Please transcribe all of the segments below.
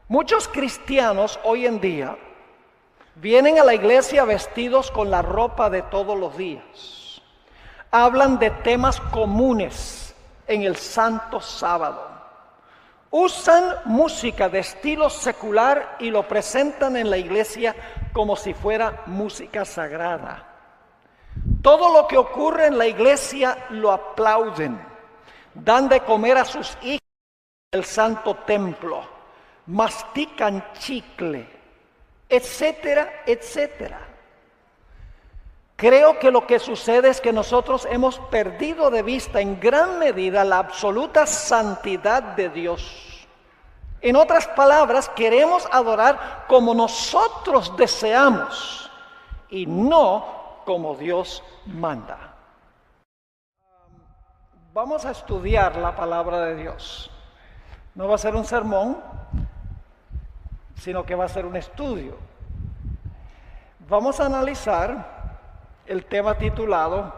Muchos cristianos hoy en día vienen a la iglesia vestidos con la ropa de todos los días. Hablan de temas comunes en el Santo Sábado. Usan música de estilo secular y lo presentan en la iglesia como si fuera música sagrada. Todo lo que ocurre en la iglesia lo aplauden. Dan de comer a sus hijos en el santo templo. Mastican chicle, etcétera, etcétera. Creo que lo que sucede es que nosotros hemos perdido de vista en gran medida la absoluta santidad de Dios. En otras palabras, queremos adorar como nosotros deseamos y no como Dios manda. Vamos a estudiar la palabra de Dios. No va a ser un sermón, sino que va a ser un estudio. Vamos a analizar el tema titulado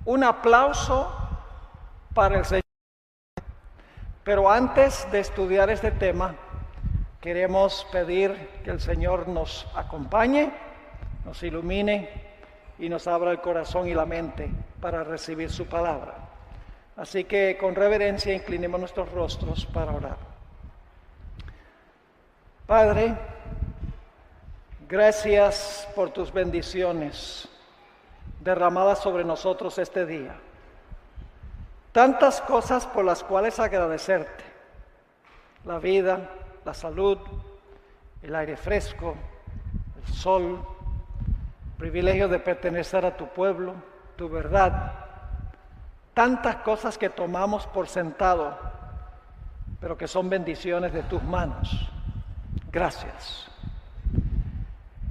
Un aplauso para el Señor. Pero antes de estudiar este tema, queremos pedir que el Señor nos acompañe, nos ilumine y nos abra el corazón y la mente para recibir su palabra. Así que con reverencia inclinemos nuestros rostros para orar. Padre, gracias por tus bendiciones derramadas sobre nosotros este día. Tantas cosas por las cuales agradecerte. La vida, la salud, el aire fresco, el sol, el privilegio de pertenecer a tu pueblo, tu verdad. Tantas cosas que tomamos por sentado, pero que son bendiciones de tus manos. Gracias.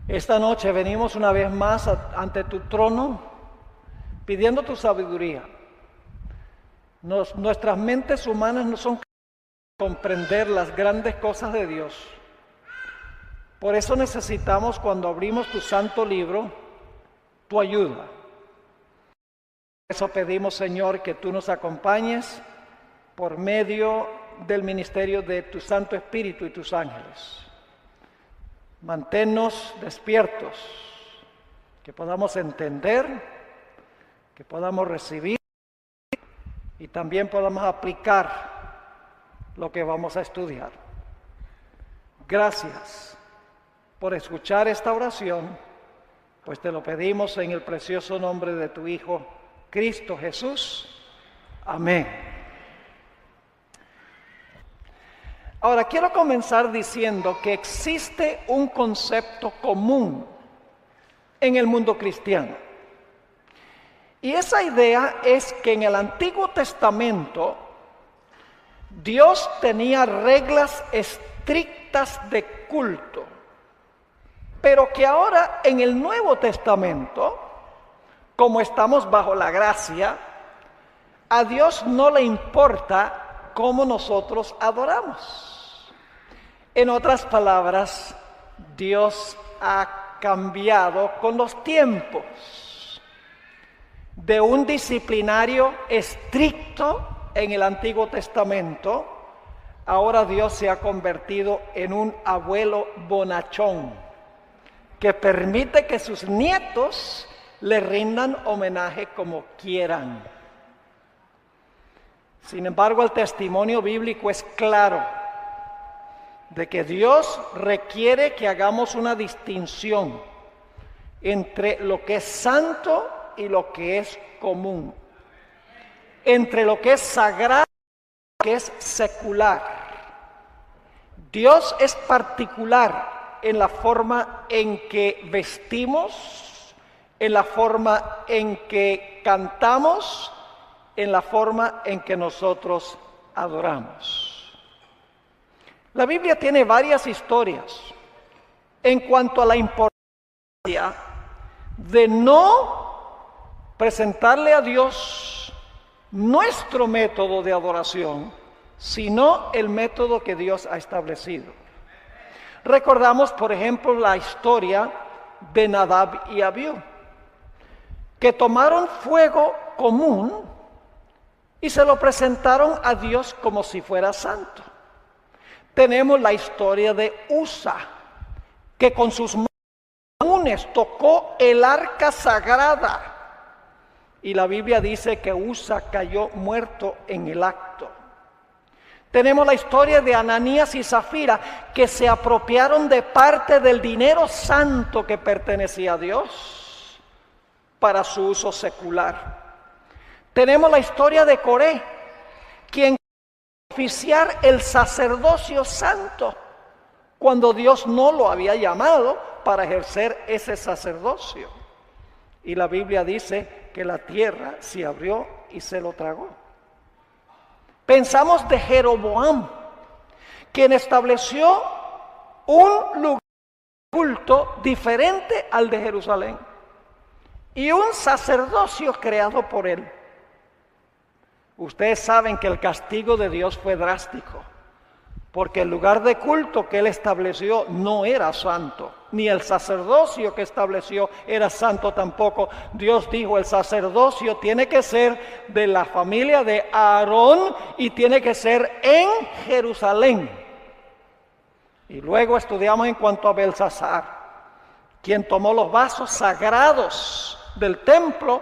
Esta noche venimos una vez más ante tu trono, pidiendo tu sabiduría. Nuestras mentes humanas no son capaces de comprender las grandes cosas de Dios. Por eso necesitamos, cuando abrimos tu santo libro, tu ayuda. Por eso pedimos, Señor, que tú nos acompañes por medio del ministerio de tu Santo Espíritu y tus ángeles. Manténnos despiertos, que podamos entender, que podamos recibir y también podamos aplicar lo que vamos a estudiar. Gracias por escuchar esta oración, pues te lo pedimos en el precioso nombre de tu Hijo, Cristo Jesús. Amén. Ahora, quiero comenzar diciendo que existe un concepto común en el mundo cristiano. Y esa idea es que en el Antiguo Testamento Dios tenía reglas estrictas de culto, pero que ahora en el Nuevo Testamento, como estamos bajo la gracia, a Dios no le importa cómo nosotros adoramos. En otras palabras, Dios ha cambiado con los tiempos. De un disciplinario estricto en el Antiguo Testamento, ahora Dios se ha convertido en un abuelo bonachón que permite que sus nietos le rindan homenaje como quieran. Sin embargo, el testimonio bíblico es claro de que Dios requiere que hagamos una distinción entre lo que es santo y lo que es común, entre lo que es sagrado y lo que es secular. Dios es particular en la forma en que vestimos, en la forma en que cantamos, en la forma en que nosotros adoramos. La Biblia tiene varias historias en cuanto a la importancia de no presentarle a Dios nuestro método de adoración, sino el método que Dios ha establecido. Recordamos, por ejemplo, la historia de Nadab y Abiú, que tomaron fuego común y se lo presentaron a Dios como si fuera santo. tenemos la historia de Usa, que con sus manos tocó el arca sagrada. Y la Biblia dice que Usa cayó muerto en el acto. Tenemos la historia de Ananías y Zafira, que se apropiaron de parte del dinero santo que pertenecía a Dios para su uso secular. Tenemos la historia de Coré, quien oficiar el sacerdocio santo cuando Dios no lo había llamado para ejercer ese sacerdocio. Y la Biblia dice que la tierra se abrió y se lo tragó. Pensamos de Jeroboam, quien estableció un lugar de culto diferente al de Jerusalén y un sacerdocio creado por él. Ustedes saben que el castigo de Dios fue drástico, porque el lugar de culto que él estableció no era santo, ni el sacerdocio que estableció era santo tampoco. Dios dijo, el sacerdocio tiene que ser de la familia de Aarón y tiene que ser en Jerusalén. Y luego estudiamos en cuanto a Belsasar, quien tomó los vasos sagrados del templo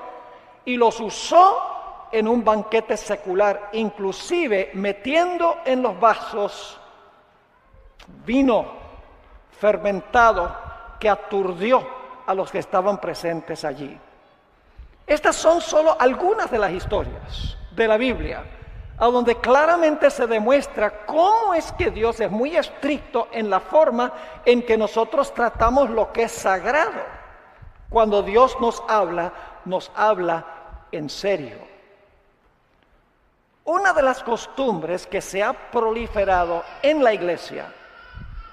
y los usó en un banquete secular, inclusive metiendo en los vasos vino fermentado que aturdió a los que estaban presentes allí. Estas son solo algunas de las historias de la Biblia, a donde claramente se demuestra cómo es que Dios es muy estricto en la forma en que nosotros tratamos lo que es sagrado. Cuando Dios nos habla en serio. Una de las costumbres que se ha proliferado en la iglesia,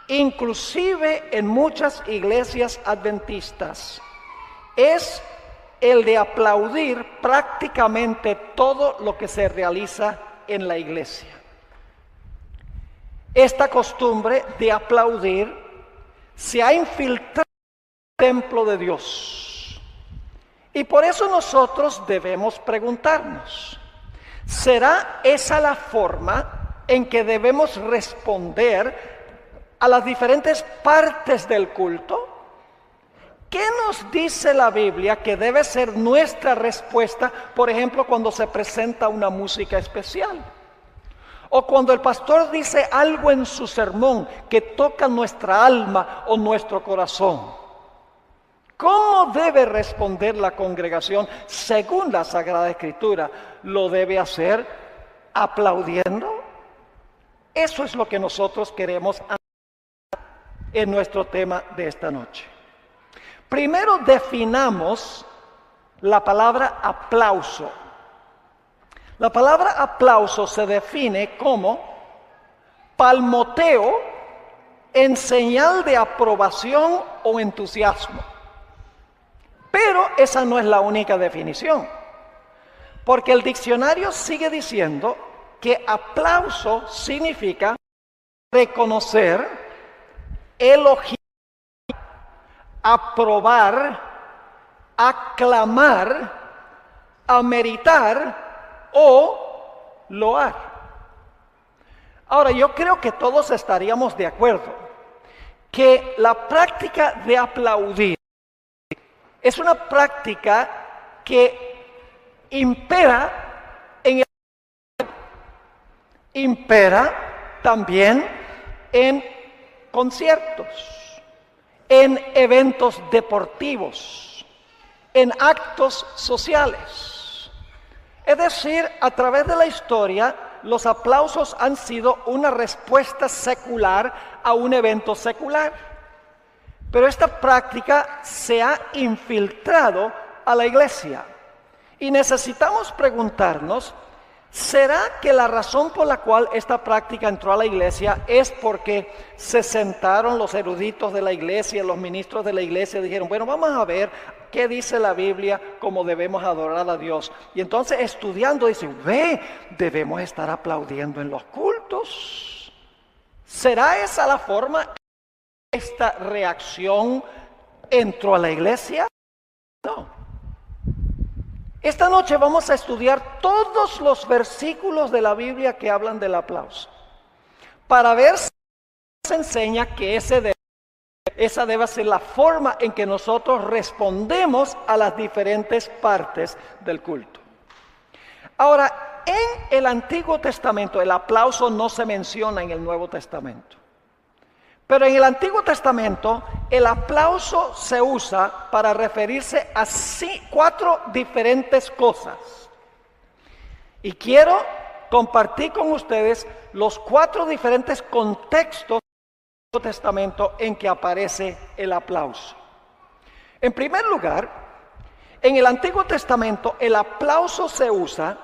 inclusive en muchas iglesias adventistas, es el de aplaudir prácticamente todo lo que se realiza en la iglesia. Esta costumbre de aplaudir se ha infiltrado en el templo de Dios. Y por eso nosotros debemos preguntarnos, ¿será esa la forma en que debemos responder a las diferentes partes del culto? ¿Qué nos dice la Biblia que debe ser nuestra respuesta, por ejemplo, cuando se presenta una música especial? O cuando el pastor dice algo en su sermón que toca nuestra alma o nuestro corazón. ¿Cómo debe responder la congregación según la Sagrada Escritura? ¿Lo debe hacer aplaudiendo? Eso es lo que nosotros queremos en nuestro tema de esta noche. Primero definamos la palabra aplauso. La palabra aplauso se define como palmoteo en señal de aprobación o entusiasmo. Pero esa no es la única definición, porque el diccionario sigue diciendo que aplauso significa reconocer, elogiar, aprobar, aclamar, ameritar o loar. Ahora, yo creo que todos estaríamos de acuerdo que la práctica de aplaudir es una práctica que impera también en conciertos, en eventos deportivos, en actos sociales. Es decir, a través de la historia, los aplausos han sido una respuesta secular a un evento secular. Pero esta práctica se ha infiltrado a la iglesia. Y necesitamos preguntarnos, ¿será que la razón por la cual esta práctica entró a la iglesia es porque se sentaron los eruditos de la iglesia, los ministros de la iglesia, y dijeron, bueno, vamos a ver qué dice la Biblia, cómo debemos adorar a Dios? Y entonces estudiando dicen, debemos estar aplaudiendo en los cultos. ¿Será esa la forma? ¿Esta reacción entró a la iglesia? No. Esta noche vamos a estudiar todos los versículos de la Biblia que hablan del aplauso, para ver si enseña que esa debe ser la forma en que nosotros respondemos a las diferentes partes del culto. Ahora, en el Antiguo Testamento el aplauso no se menciona en el Nuevo Testamento. Pero en el Antiguo Testamento el aplauso se usa para referirse a 4 diferentes cosas. Y quiero compartir con ustedes los 4 diferentes contextos del Antiguo Testamento en que aparece el aplauso. En primer lugar, en el Antiguo Testamento el aplauso se usa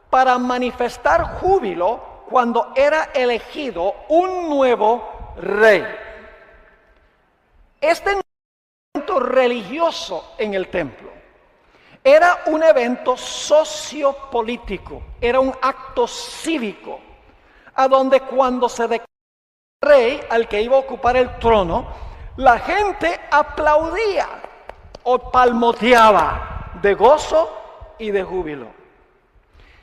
para manifestar júbilo cuando era elegido un nuevo rey. Este evento religioso en el templo era un evento sociopolítico, era un acto cívico, a donde cuando se declaraba rey al que iba a ocupar el trono, la gente aplaudía o palmoteaba de gozo y de júbilo.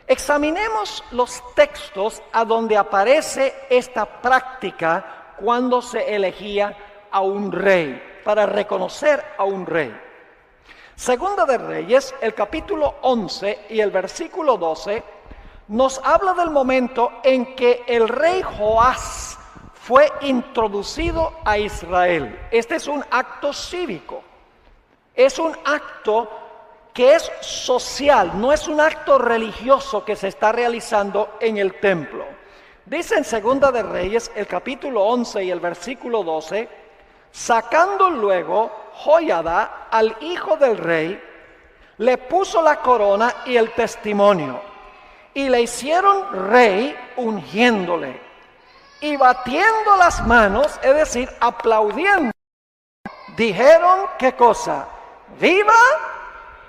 Examinemos los textos a donde aparece esta práctica cuando se elegía a un rey, para reconocer a un rey. Segunda de Reyes, el capítulo 11 y el versículo 12, nos habla del momento en que el rey Joás fue introducido a Israel. Este es un acto cívico, es un acto que es social, no es un acto religioso que se está realizando en el templo. Dice en Segunda de Reyes, el capítulo 11 y el versículo 12, sacando luego Joiada al hijo del rey, le puso la corona y el testimonio, y le hicieron rey ungiéndole, y batiendo las manos, es decir, aplaudiendo, dijeron, ¿qué cosa? ¡Viva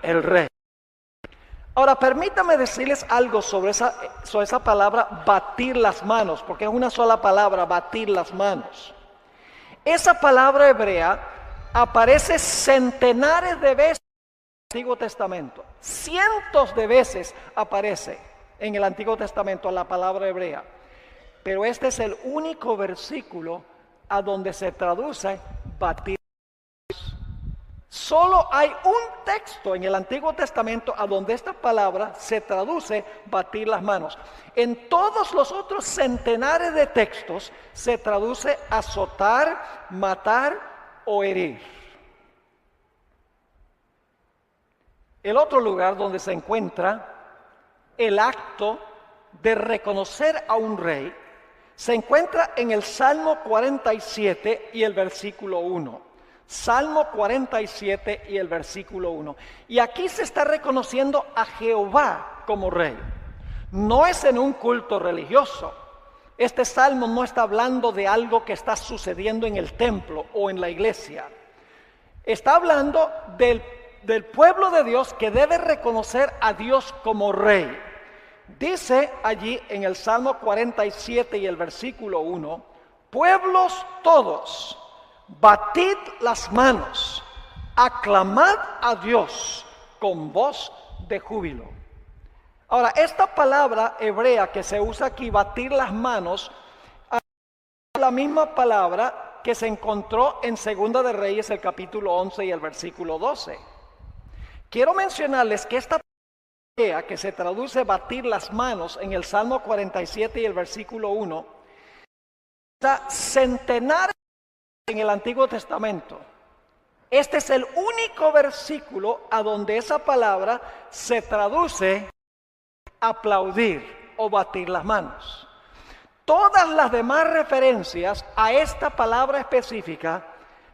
el rey! Ahora, permítame decirles algo sobre esa palabra batir las manos, porque es una sola palabra, batir las manos. Esa palabra hebrea aparece centenares de veces en el Antiguo Testamento. Cientos de veces aparece en el Antiguo Testamento la palabra hebrea. Pero este es el único versículo a donde se traduce batir. Solo hay un texto en el Antiguo Testamento a donde esta palabra se traduce batir las manos. En todos los otros centenares de textos se traduce azotar, matar o herir. El otro lugar donde se encuentra el acto de reconocer a un rey se encuentra en el Salmo 47 y el versículo 1. Salmo 47 y el versículo 1. Y aquí se está reconociendo a Jehová como rey. No es en un culto religioso. Este salmo no está hablando de algo que está sucediendo en el templo o en la iglesia. Está hablando del pueblo de Dios que debe reconocer a Dios como rey. Dice allí en el Salmo 47 y el versículo 1, pueblos todos, batid las manos, aclamad a Dios con voz de júbilo. Ahora, esta palabra hebrea que se usa aquí, batir las manos, es la misma palabra que se encontró en Segunda de Reyes, el capítulo 11 y el versículo 12. Quiero mencionarles que esta palabra que se traduce batir las manos en el Salmo 47 y el versículo 1, está centenares en el Antiguo Testamento. Este es el único versículo a donde esa palabra se traduce aplaudir o batir las manos. Todas las demás referencias a esta palabra específica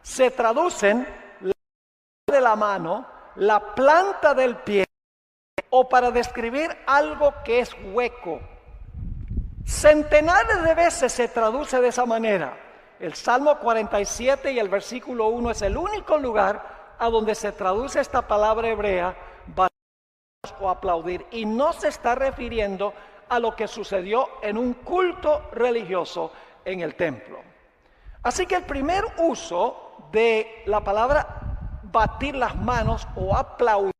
se traducen la de la mano, la planta del pie o para describir algo que es hueco. Centenares de veces se traduce de esa manera. El Salmo 47 y el versículo 1 es el único lugar a donde se traduce esta palabra hebrea, batir o aplaudir, y no se está refiriendo a lo que sucedió en un culto religioso en el templo. Así que el primer uso de la palabra batir las manos o aplaudir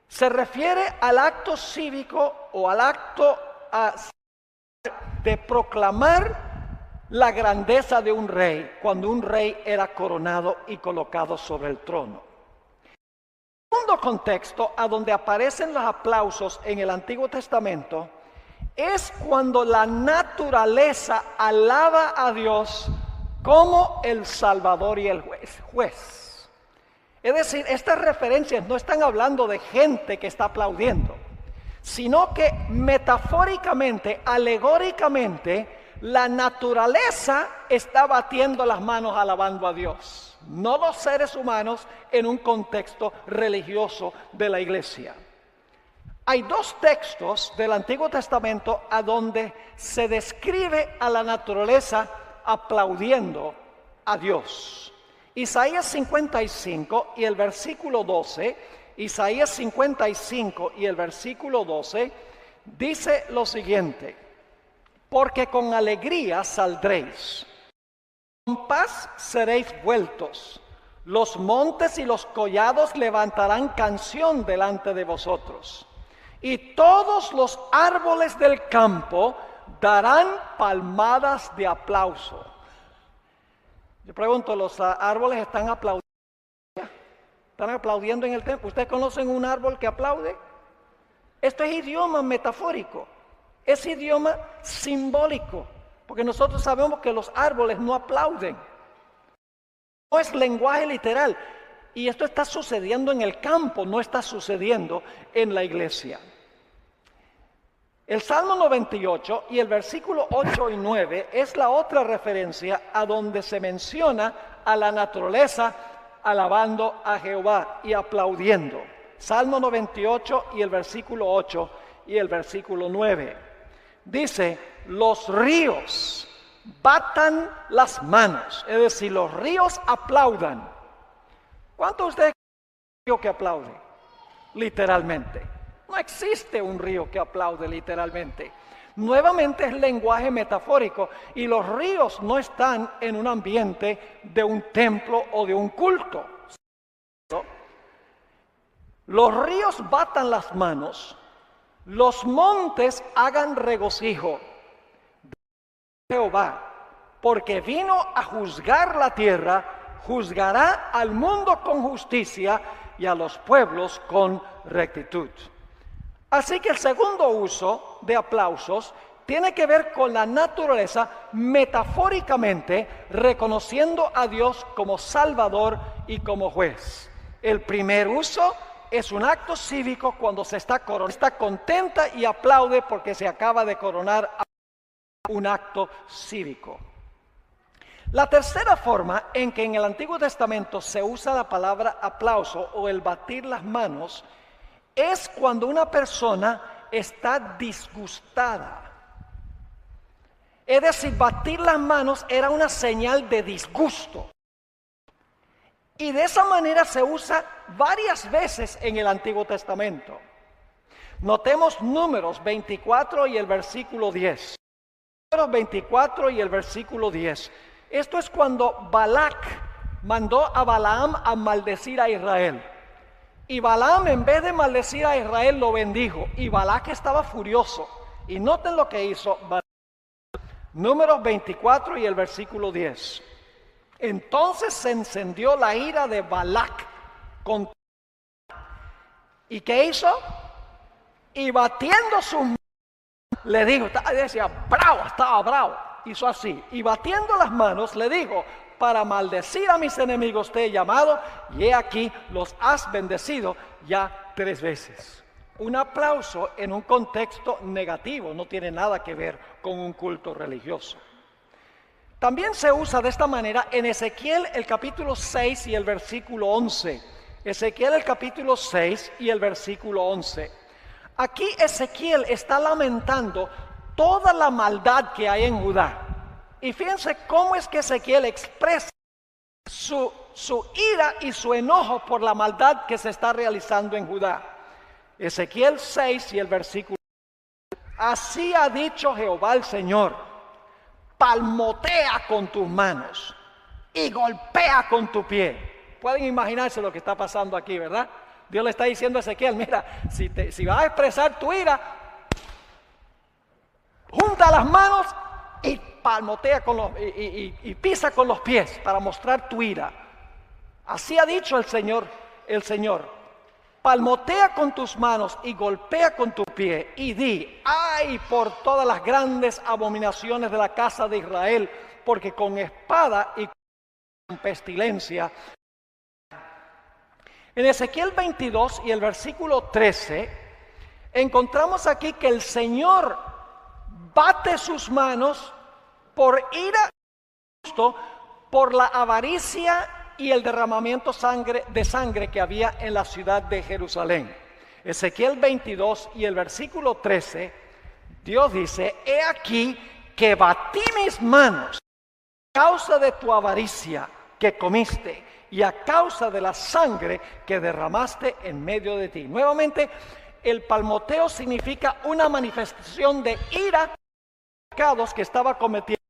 se refiere al acto cívico o al acto de proclamar la grandeza de un rey cuando un rey era coronado y colocado sobre el trono. El segundo contexto a donde aparecen los aplausos en el Antiguo Testamento es cuando la naturaleza alaba a Dios como el Salvador y el juez. Es decir, estas referencias no están hablando de gente que está aplaudiendo, sino que metafóricamente, alegóricamente, la naturaleza está batiendo las manos alabando a Dios, no los seres humanos en un contexto religioso de la iglesia. Hay dos textos del Antiguo Testamento a donde se describe a la naturaleza aplaudiendo a Dios. Isaías 55 y el versículo 12, Isaías 55 y el versículo 12 dice lo siguiente: porque con alegría saldréis, con paz seréis vueltos, los montes y los collados levantarán canción delante de vosotros, y todos los árboles del campo darán palmadas de aplauso. Yo pregunto, ¿los árboles están aplaudiendo? ¿Están aplaudiendo en el templo? ¿Ustedes conocen un árbol que aplaude? Esto es idioma metafórico, es idioma simbólico, porque nosotros sabemos que los árboles no aplauden. No es lenguaje literal. Y esto está sucediendo en el campo, no está sucediendo en la iglesia. El Salmo 98 y el versículo 8 y 9 es la otra referencia a donde se menciona a la naturaleza alabando a Jehová y aplaudiendo. Salmo 98 y el versículo 8 y el versículo 9. Dice, los ríos batan las manos, es decir, los ríos aplaudan. ¿Cuántos de ustedes conocen un río que aplaude? Literalmente. No existe un río que aplaude literalmente. Nuevamente es lenguaje metafórico y los ríos no están en un ambiente de un templo o de un culto. Los ríos batan las manos, los montes hagan regocijo de Jehová, porque vino a juzgar la tierra. Juzgará al mundo con justicia y a los pueblos con rectitud. Así que el segundo uso de aplausos tiene que ver con la naturaleza metafóricamente reconociendo a Dios como Salvador y como juez. El primer uso es un acto cívico cuando se está coronando, está contenta y aplaude porque se acaba de coronar un acto cívico. La tercera forma en que en el Antiguo Testamento se usa la palabra aplauso o el batir las manos es cuando una persona está disgustada. Es decir, batir las manos era una señal de disgusto. Y de esa manera se usa varias veces en el Antiguo Testamento. Notemos Números 24 y el versículo 10. Números 24 y el versículo 10. Esto es cuando Balac mandó a Balaam a maldecir a Israel. Y Balaam, en vez de maldecir a Israel, lo bendijo. Y Balac estaba furioso. Y noten lo que hizo Balac. Números 24 y el versículo 10. Entonces se encendió la ira de Balac contra. ¿Y qué hizo? Y batiendo sus manos, le dijo, decía, bravo, estaba bravo. Hizo así, y batiendo las manos le dijo, para maldecir a mis enemigos te he llamado, y he aquí los has bendecido ya 3 veces. Un aplauso en un contexto negativo no tiene nada que ver con un culto religioso. También se usa de esta manera en Ezequiel el capítulo 6 y el versículo 11. Ezequiel el capítulo 6 y el versículo 11. Aquí Ezequiel está lamentando toda la maldad que hay en Judá. Y fíjense cómo es que Ezequiel expresa su ira y su enojo por la maldad que se está realizando en Judá. Ezequiel 6 y el versículo. Así ha dicho Jehová el Señor, palmotea con tus manos y golpea con tu pie. Pueden imaginarse lo que está pasando aquí, ¿verdad? Dios le está diciendo a Ezequiel, mira, si vas a expresar tu ira, junta las manos y palmotea y pisa con los pies para mostrar tu ira. Así ha dicho el Señor, palmotea con tus manos y golpea con tu pie y di, ay por todas las grandes abominaciones de la casa de Israel, porque con espada y con pestilencia. En Ezequiel 22 y el versículo 13, encontramos aquí que el Señor bate sus manos por ira justo, por la avaricia y el derramamiento de sangre que había en la ciudad de Jerusalén. Ezequiel 22 y el versículo 13, Dios dice, he aquí que batí mis manos a causa de tu avaricia que comiste y a causa de la sangre que derramaste en medio de ti. Nuevamente, el palmoteo significa una manifestación de ira pecados que estaba cometiendo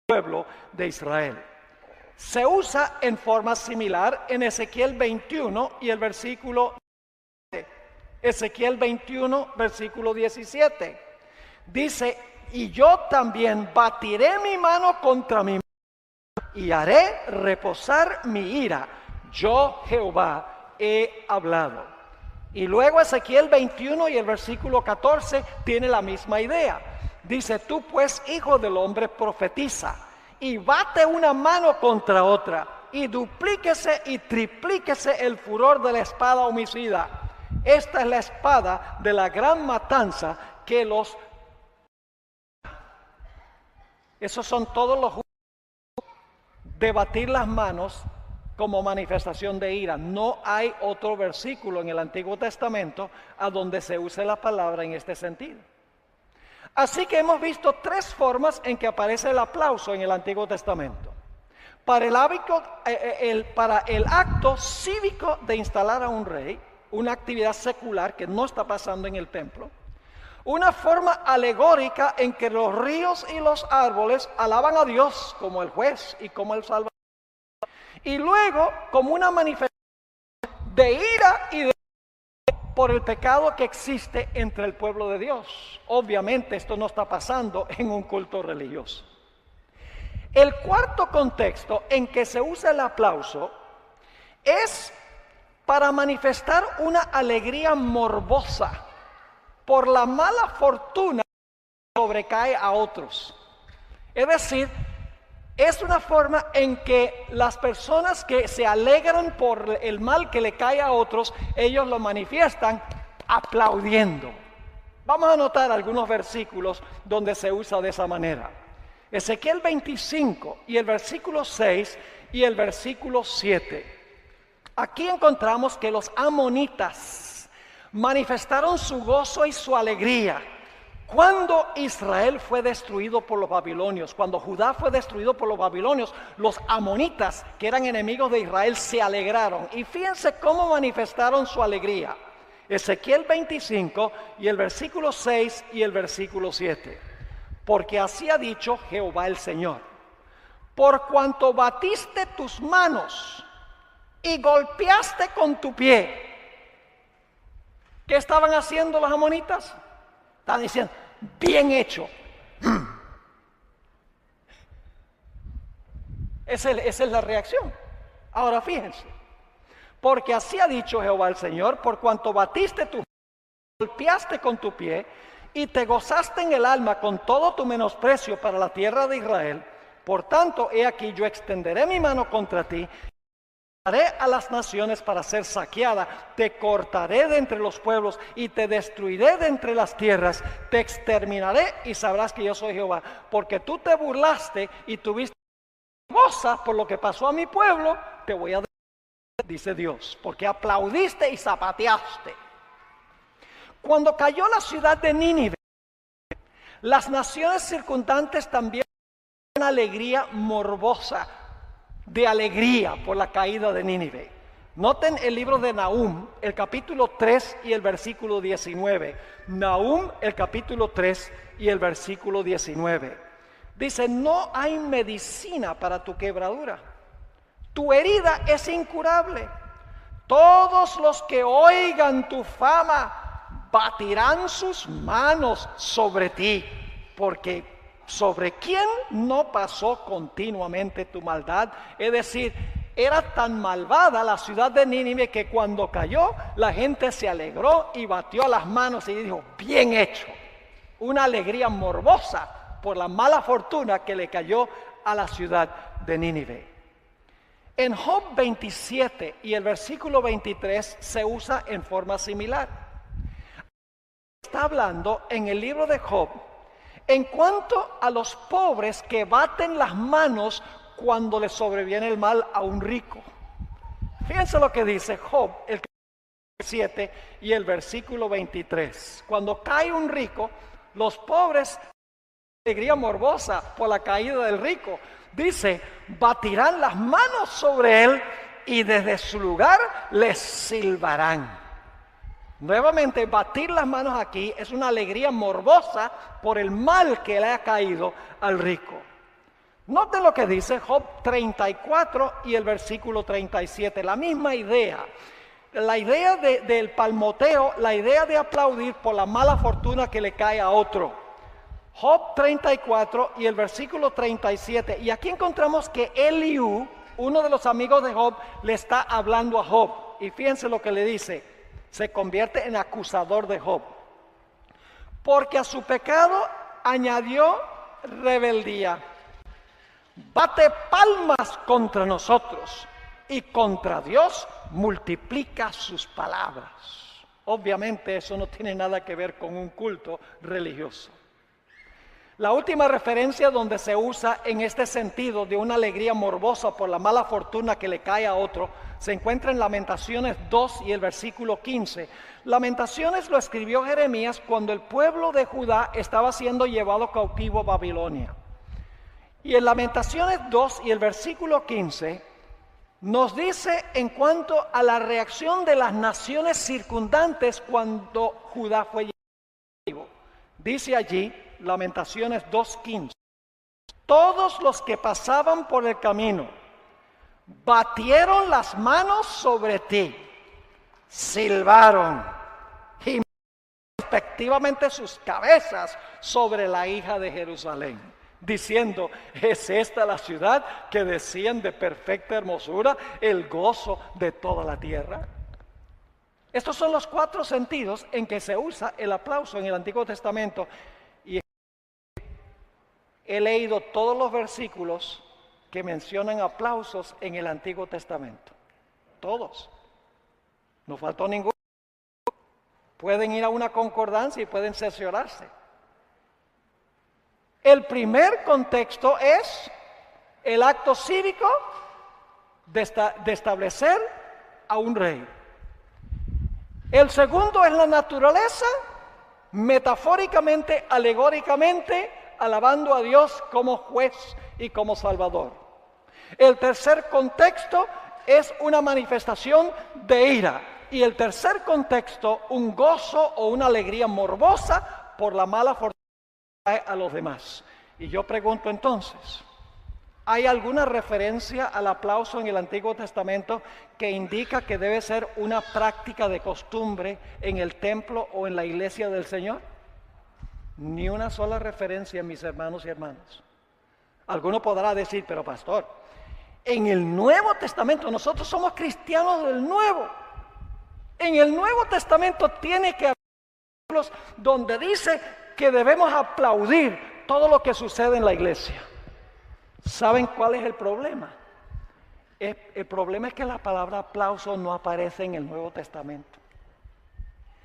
el pueblo de Israel. Se usa en forma similar en Ezequiel 21 y el versículo 17. Ezequiel 21, versículo 17. Dice, y yo también batiré mi mano contra mi mano y haré reposar mi ira. Yo, Jehová, he hablado. Y luego Ezequiel 21 y el versículo 14 tiene la misma idea. Dice, tú pues, hijo del hombre, profetiza y bate una mano contra otra y duplíquese y triplíquese el furor de la espada homicida. Esta es la espada de la gran matanza que los... Esos son todos los de batir las manos como manifestación de ira. No hay otro versículo en el Antiguo Testamento a donde se use la palabra en este sentido. Así que hemos visto tres formas en que aparece el aplauso en el Antiguo Testamento. Para el acto cívico de instalar a un rey, una actividad secular que no está pasando en el templo. Una forma alegórica en que los ríos y los árboles alaban a Dios como el juez y como el salvador. Y luego como una manifestación de ira y de por el pecado que existe entre el pueblo de Dios. Obviamente esto no está pasando en un culto religioso. El cuarto contexto en que se usa el aplauso es para manifestar una alegría morbosa por la mala fortuna que sobrecae a otros. Es decir, es una forma en que las personas que se alegran por el mal que le cae a otros, ellos lo manifiestan aplaudiendo. Vamos a notar algunos versículos donde se usa de esa manera. Ezequiel 25 y el versículo 6 y el versículo 7. Aquí encontramos que los amonitas manifestaron su gozo y su alegría cuando Israel fue destruido por los babilonios. Cuando Judá fue destruido por los babilonios, los amonitas, que eran enemigos de Israel, se alegraron. Y fíjense cómo manifestaron su alegría. Ezequiel 25 y el versículo 6 y el versículo 7. Porque así ha dicho Jehová el Señor: por cuanto batiste tus manos y golpeaste con tu pie. ¿Qué estaban haciendo los amonitas? Estaban diciendo, bien hecho. Esa es la reacción. Ahora fíjense. Porque así ha dicho Jehová el Señor: por cuanto batiste tu, golpeaste con tu pie y te gozaste en el alma con todo tu menosprecio para la tierra de Israel, por tanto, he aquí yo extenderé mi mano contra ti, haré a las naciones para ser saqueada, te cortaré de entre los pueblos y te destruiré de entre las tierras, te exterminaré y sabrás que yo soy Jehová, porque tú te burlaste y tuviste goza por lo que pasó a mi pueblo, te voy a destruir, dice Dios, porque aplaudiste y zapateaste. Cuando cayó la ciudad de Nínive, las naciones circundantes también una alegría morbosa, de alegría por la caída de Nínive. Noten el libro de Nahum, el capítulo 3 y el versículo 19. Nahum, el capítulo 3 y el versículo 19. Dice, no hay medicina para tu quebradura. Tu herida es incurable. Todos los que oigan tu fama batirán sus manos sobre ti, porque ¿sobre quién no pasó continuamente tu maldad? Es decir, era tan malvada la ciudad de Nínive que cuando cayó, la gente se alegró y batió las manos y dijo, bien hecho. Una alegría morbosa por la mala fortuna que le cayó a la ciudad de Nínive. En Job 27 y el versículo 23 se usa en forma similar. Está hablando en el libro de Job en cuanto a los pobres que baten las manos cuando les sobreviene el mal a un rico. Fíjense lo que dice Job, el 7 y el versículo 23. Cuando cae un rico, los pobres, alegría morbosa por la caída del rico, dice, batirán las manos sobre él y desde su lugar les silbarán. Nuevamente, batir las manos aquí es una alegría morbosa por el mal que le ha caído al rico. Noten lo que dice Job 34 y el versículo 37, la misma idea. La idea del palmoteo, la idea de aplaudir por la mala fortuna que le cae a otro. Job 34 y el versículo 37. Y aquí encontramos que Eliú, uno de los amigos de Job, le está hablando a Job. Y fíjense lo que le dice. Se convierte en acusador de Job. Porque a su pecado añadió rebeldía. Bate palmas contra nosotros y contra Dios multiplica sus palabras. Obviamente eso no tiene nada que ver con un culto religioso. La última referencia donde se usa en este sentido de una alegría morbosa por la mala fortuna que le cae a otro se encuentra en Lamentaciones 2 y el versículo 15. Lamentaciones lo escribió Jeremías cuando el pueblo de Judá estaba siendo llevado cautivo a Babilonia. Y en Lamentaciones 2 y el versículo 15 nos dice en cuanto a la reacción de las naciones circundantes cuando Judá fue llevado cautivo. Dice allí, Lamentaciones 2:15, todos los que pasaban por el camino batieron las manos sobre ti, silbaron y respectivamente sus cabezas sobre la hija de Jerusalén, diciendo, ¿es esta la ciudad que decían de perfecta hermosura, el gozo de toda la tierra? Estos son los 4 sentidos en que se usa el aplauso en el Antiguo Testamento. Y he leído todos los versículos que mencionan aplausos en el Antiguo Testamento. Todos. No faltó ninguno. Pueden ir a una concordancia y pueden cerciorarse. El primer contexto es el acto cívico de establecer a un rey. El segundo es la naturaleza, metafóricamente, alegóricamente, alabando a Dios como juez y como salvador. El tercer contexto es una manifestación de ira. Y el tercer contexto, un gozo o una alegría morbosa por la mala fortuna que cae a los demás. Y yo pregunto entonces, ¿hay alguna referencia al aplauso en el Antiguo Testamento que indica que debe ser una práctica de costumbre en el templo o en la iglesia del Señor? Ni una sola referencia, mis hermanos y hermanas. Alguno podrá decir, pero pastor, en el Nuevo Testamento, nosotros somos cristianos del Nuevo. En el Nuevo Testamento tiene que haber versículos donde dice que debemos aplaudir todo lo que sucede en la iglesia. ¿Saben cuál es el problema? El problema es que la palabra aplauso no aparece en el Nuevo Testamento.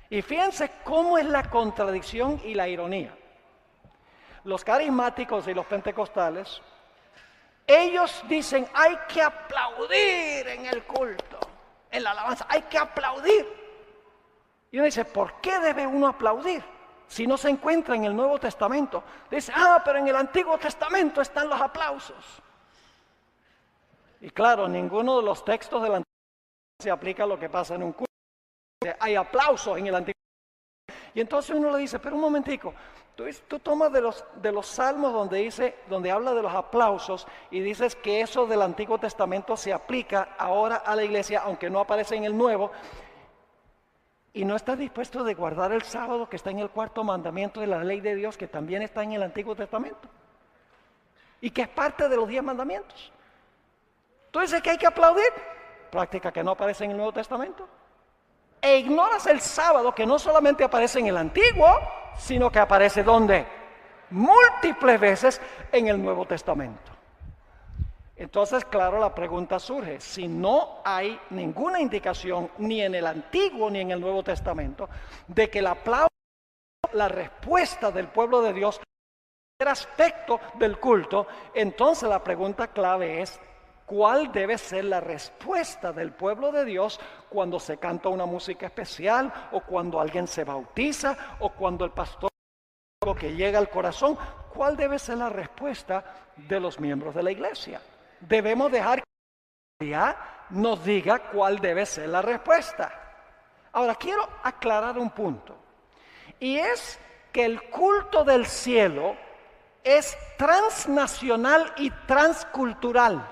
Y fíjense cómo es la contradicción y la ironía. Los carismáticos y los pentecostales, ellos dicen hay que aplaudir en el culto, en la alabanza, hay que aplaudir. Y uno dice, ¿por qué debe uno aplaudir si no se encuentra en el Nuevo Testamento? Dice, pero en el Antiguo Testamento están los aplausos. Y claro, ninguno de los textos del Antiguo Testamento se aplica a lo que pasa en un culto. Hay aplausos en el Antiguo Testamento. Y entonces uno le dice, pero un momentico, tú tomas de los salmos donde habla de los aplausos y dices que eso del Antiguo Testamento se aplica ahora a la iglesia, aunque no aparece en el Nuevo, y no estás dispuesto a guardar el sábado que está en el 4º mandamiento de la ley de Dios, que también está en el Antiguo Testamento. y que es parte de los 10 mandamientos. Tú dices que hay que aplaudir, práctica que no aparece en el Nuevo Testamento. E ignoras el sábado, que no solamente aparece en el Antiguo, sino que aparece ¿dónde? Múltiples veces en el Nuevo Testamento. Entonces, claro, la pregunta surge: si no hay ninguna indicación ni en el Antiguo ni en el Nuevo Testamento de que el aplauso, la respuesta del pueblo de Dios era aspecto del culto, entonces la pregunta clave es: ¿cuál debe ser la respuesta del pueblo de Dios cuando se canta una música especial, o cuando alguien se bautiza, o cuando el pastor lo que llega al corazón? ¿Cuál debe ser la respuesta de los miembros de la iglesia? Debemos dejar que la Biblia nos diga cuál debe ser la respuesta. Ahora, quiero aclarar un punto, y es que el culto del cielo es transnacional y transcultural.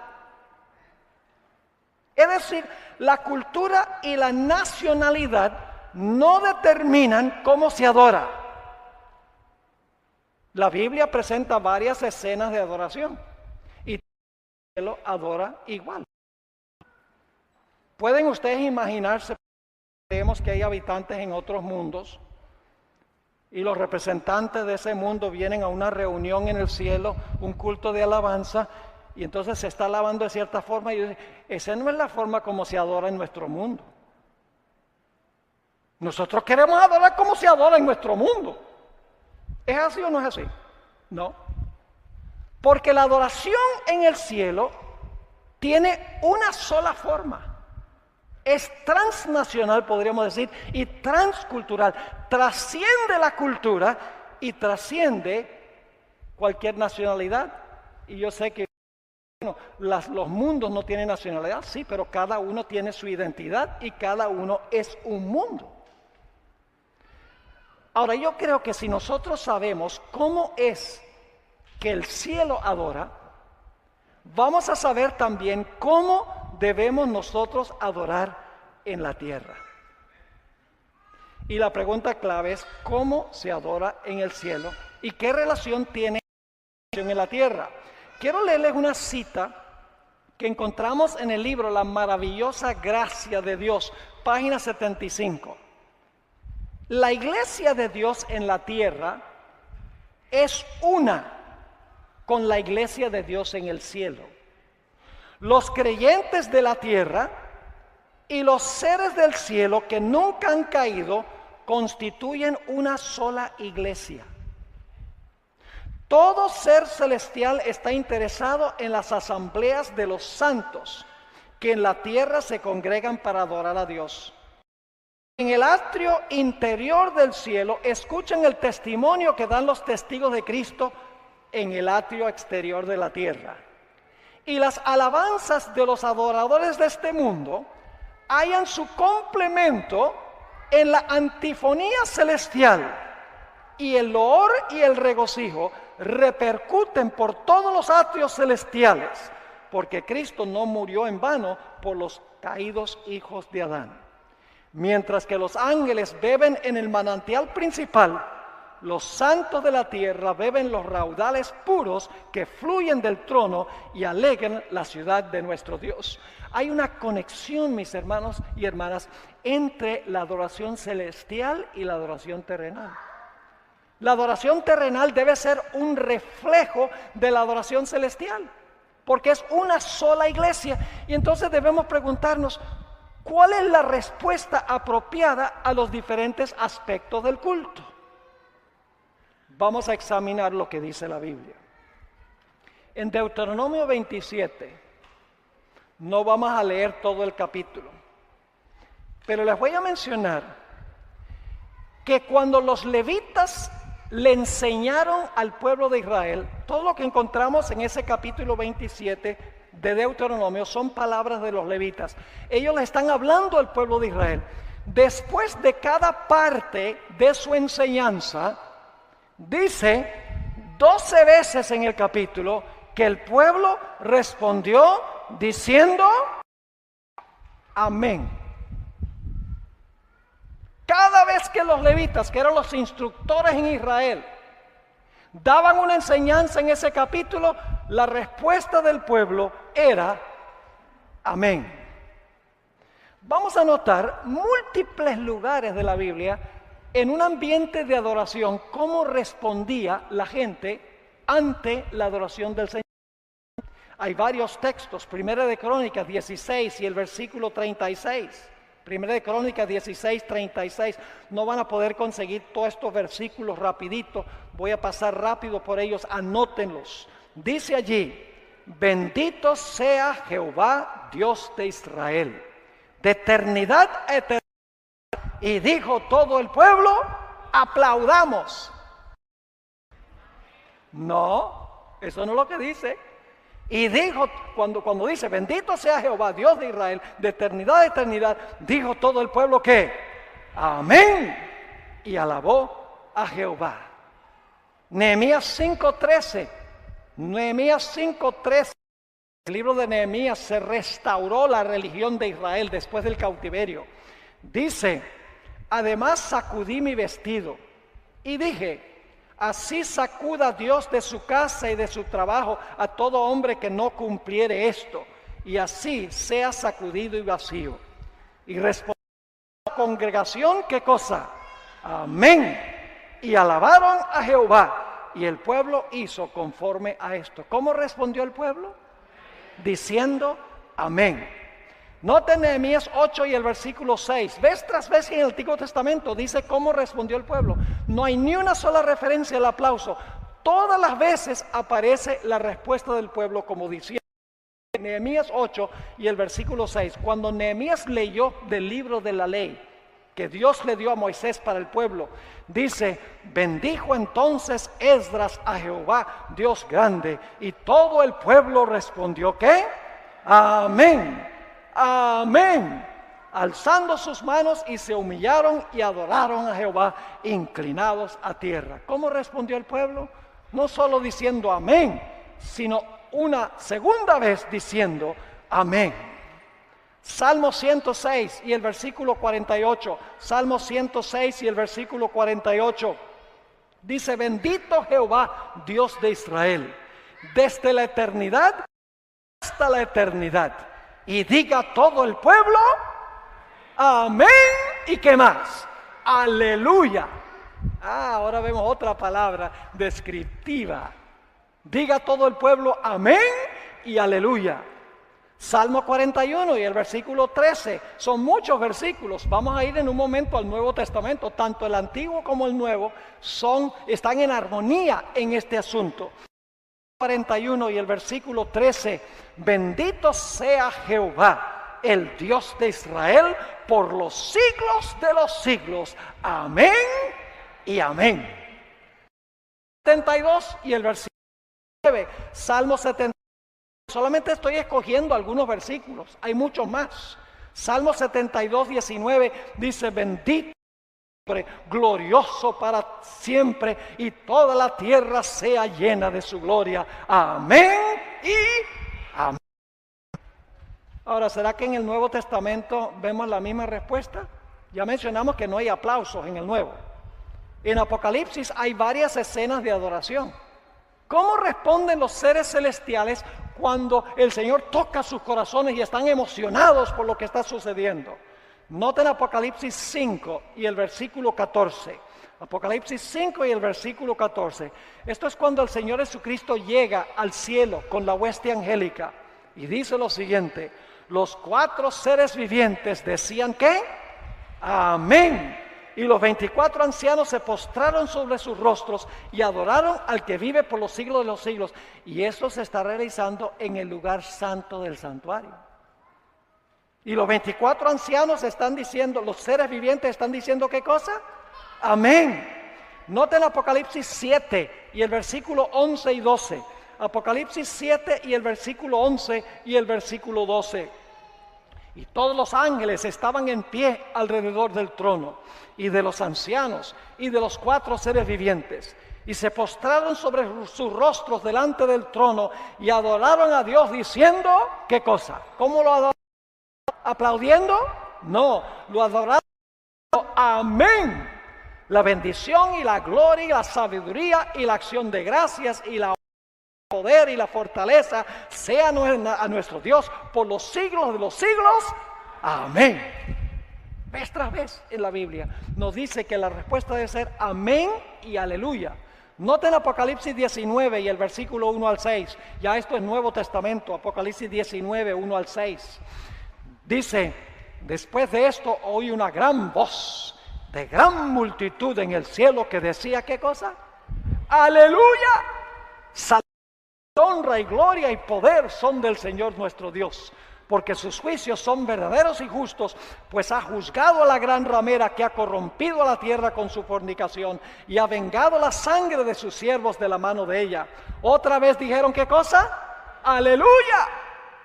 Es decir, la cultura y la nacionalidad no determinan cómo se adora. La Biblia presenta varias escenas de adoración y el cielo adora igual. ¿Pueden ustedes imaginarse? Creemos que hay habitantes en otros mundos y los representantes de ese mundo vienen a una reunión en el cielo, un culto de alabanza, y entonces se está alabando de cierta forma, y yo digo, esa no es la forma como se adora en nuestro mundo. Nosotros queremos adorar como se adora en nuestro mundo. ¿Es así o no es así? No. Porque la adoración en el cielo tiene una sola forma. Es transnacional, podríamos decir, y transcultural. Trasciende la cultura y trasciende cualquier nacionalidad. Y yo sé que los mundos no tienen nacionalidad, sí, pero cada uno tiene su identidad y cada uno es un mundo. Ahora, yo creo que si nosotros sabemos cómo es que el cielo adora, vamos a saber también cómo debemos nosotros adorar en la tierra. Y la pregunta clave es: ¿cómo se adora en el cielo? ¿Y qué relación tiene en la tierra? Quiero leerles una cita que encontramos en el libro La maravillosa gracia de Dios, página 75. La iglesia de Dios en la tierra es una con la iglesia de Dios en el cielo. Los creyentes de la tierra y los seres del cielo que nunca han caído constituyen una sola iglesia. Todo ser celestial está interesado en las asambleas de los santos que en la tierra se congregan para adorar a Dios. En el atrio interior del cielo escuchan el testimonio que dan los testigos de Cristo en el atrio exterior de la tierra. Y las alabanzas de los adoradores de este mundo hallan su complemento en la antifonía celestial, y el loor y el regocijo repercuten por todos los atrios celestiales, porque Cristo no murió en vano por los caídos hijos de Adán. Mientras que los ángeles beben en el manantial principal, los santos de la tierra beben los raudales puros que fluyen del trono y alegran la ciudad de nuestro Dios. Hay una conexión, mis hermanos y hermanas, entre la adoración celestial y la adoración terrenal. La adoración terrenal debe ser un reflejo de la adoración celestial, porque es una sola iglesia. Y entonces debemos preguntarnos: ¿cuál es la respuesta apropiada a los diferentes aspectos del culto? Vamos a examinar lo que dice la Biblia. En Deuteronomio 27, no vamos a leer todo el capítulo, pero les voy a mencionar que cuando los levitas le enseñaron al pueblo de Israel, todo lo que encontramos en ese capítulo 27 de Deuteronomio son palabras de los levitas. Ellos le están hablando al pueblo de Israel. Después de cada parte de su enseñanza, dice 12 veces en el capítulo que el pueblo respondió diciendo amén. Cada vez que los levitas, que eran los instructores en Israel, daban una enseñanza en ese capítulo, la respuesta del pueblo era amén. Vamos a notar múltiples lugares de la Biblia en un ambiente de adoración, cómo respondía la gente ante la adoración del Señor. Hay varios textos, Primera de Crónicas 16 y el versículo 36. Primera de Crónicas 16, 36. No van a poder conseguir todos estos versículos rapidito. Voy a pasar rápido por ellos, anótenlos. Dice allí, bendito sea Jehová, Dios de Israel, de eternidad a eternidad. Y dijo todo el pueblo, aplaudamos. No, eso no es lo que dice. Y dijo, cuando dice, bendito sea Jehová, Dios de Israel, de eternidad a eternidad, dijo todo el pueblo que, amén, y alabó a Jehová. Nehemías 5:13, Nehemías 5:13, el libro de Nehemías se restauró la religión de Israel después del cautiverio. Dice, además sacudí mi vestido y dije, así sacuda Dios de su casa y de su trabajo a todo hombre que no cumpliere esto, y así sea sacudido y vacío. Y respondió la congregación, ¿qué cosa? Amén. Y alabaron a Jehová, y el pueblo hizo conforme a esto. ¿Cómo respondió el pueblo? Diciendo amén. Noten Nehemías 8 y el versículo 6. Vez tras vez en el Antiguo Testamento dice cómo respondió el pueblo. No hay ni una sola referencia al aplauso. Todas las veces aparece la respuesta del pueblo como diciendo. Nehemías 8 y el versículo 6. Cuando Nehemías leyó del libro de la ley que Dios le dio a Moisés para el pueblo, dice, bendijo entonces Esdras a Jehová, Dios grande, y todo el pueblo respondió, ¿qué? Amén. Amén, alzando sus manos y se humillaron y adoraron a Jehová, inclinados a tierra. ¿Cómo respondió el pueblo? No solo diciendo amén, sino una segunda vez diciendo amén. Salmo 106 y el versículo 48, Salmo 106 y el versículo 48, dice, bendito Jehová, Dios de Israel, desde la eternidad hasta la eternidad. Y diga todo el pueblo, amén, ¿y qué más? Aleluya. Ahora vemos otra palabra descriptiva. Diga todo el pueblo, amén y aleluya. Salmo 41 y el versículo 13, son muchos versículos. Vamos a ir en un momento al Nuevo Testamento, tanto el Antiguo como el Nuevo están en armonía en este asunto. 41 y el versículo 13, bendito sea Jehová, el Dios de Israel, por los siglos de los siglos. Amén y amén. 72 y el versículo 9, Salmo 70. Solamente estoy escogiendo algunos versículos, hay muchos más. Salmo 72, 19 dice, bendito, glorioso para siempre, y toda la tierra sea llena de su gloria. Amén y amén. Ahora, ¿será que en el Nuevo Testamento vemos la misma respuesta? Ya mencionamos que no hay aplausos en el Nuevo. En Apocalipsis hay varias escenas de adoración. ¿Cómo responden los seres celestiales cuando el Señor toca sus corazones y están emocionados por lo que está sucediendo? Noten Apocalipsis 5 y el versículo 14. Apocalipsis 5 y el versículo 14. Esto es cuando el Señor Jesucristo llega al cielo con la hueste angélica. Y dice lo siguiente, los 4 seres vivientes decían ¿qué? Amén. Y los 24 ancianos se postraron sobre sus rostros y adoraron al que vive por los siglos de los siglos. Y esto se está realizando en el lugar santo del santuario. Y los 24 ancianos están diciendo, los seres vivientes están diciendo ¿qué cosa? Amén. Noten Apocalipsis 7 y el versículo 11 y 12. Apocalipsis 7 y el versículo 11 y el versículo 12. Y todos los ángeles estaban en pie alrededor del trono y de los ancianos y de los 4 seres vivientes. Y se postraron sobre sus rostros delante del trono y adoraron a Dios diciendo, ¿qué cosa? ¿Cómo lo adoraron? ¿Aplaudiendo? No, lo adoraron. Amén. La bendición y la gloria y la sabiduría y la acción de gracias y la poder y la fortaleza sea a nuestro Dios por los siglos de los siglos. Amén. Vez tras vez en la Biblia nos dice que la respuesta debe ser amén y aleluya. Noten Apocalipsis 19 y el versículo 1 al 6. Ya esto es Nuevo Testamento, Apocalipsis 19, 1 al 6. Dice, después de esto oí una gran voz de gran multitud en el cielo que decía, ¿qué cosa? ¡Aleluya! Honra y gloria y poder son del Señor nuestro Dios, porque sus juicios son verdaderos y justos, pues ha juzgado a la gran ramera que ha corrompido a la tierra con su fornicación y ha vengado la sangre de sus siervos de la mano de ella. Otra vez dijeron, ¿qué cosa? ¡Aleluya!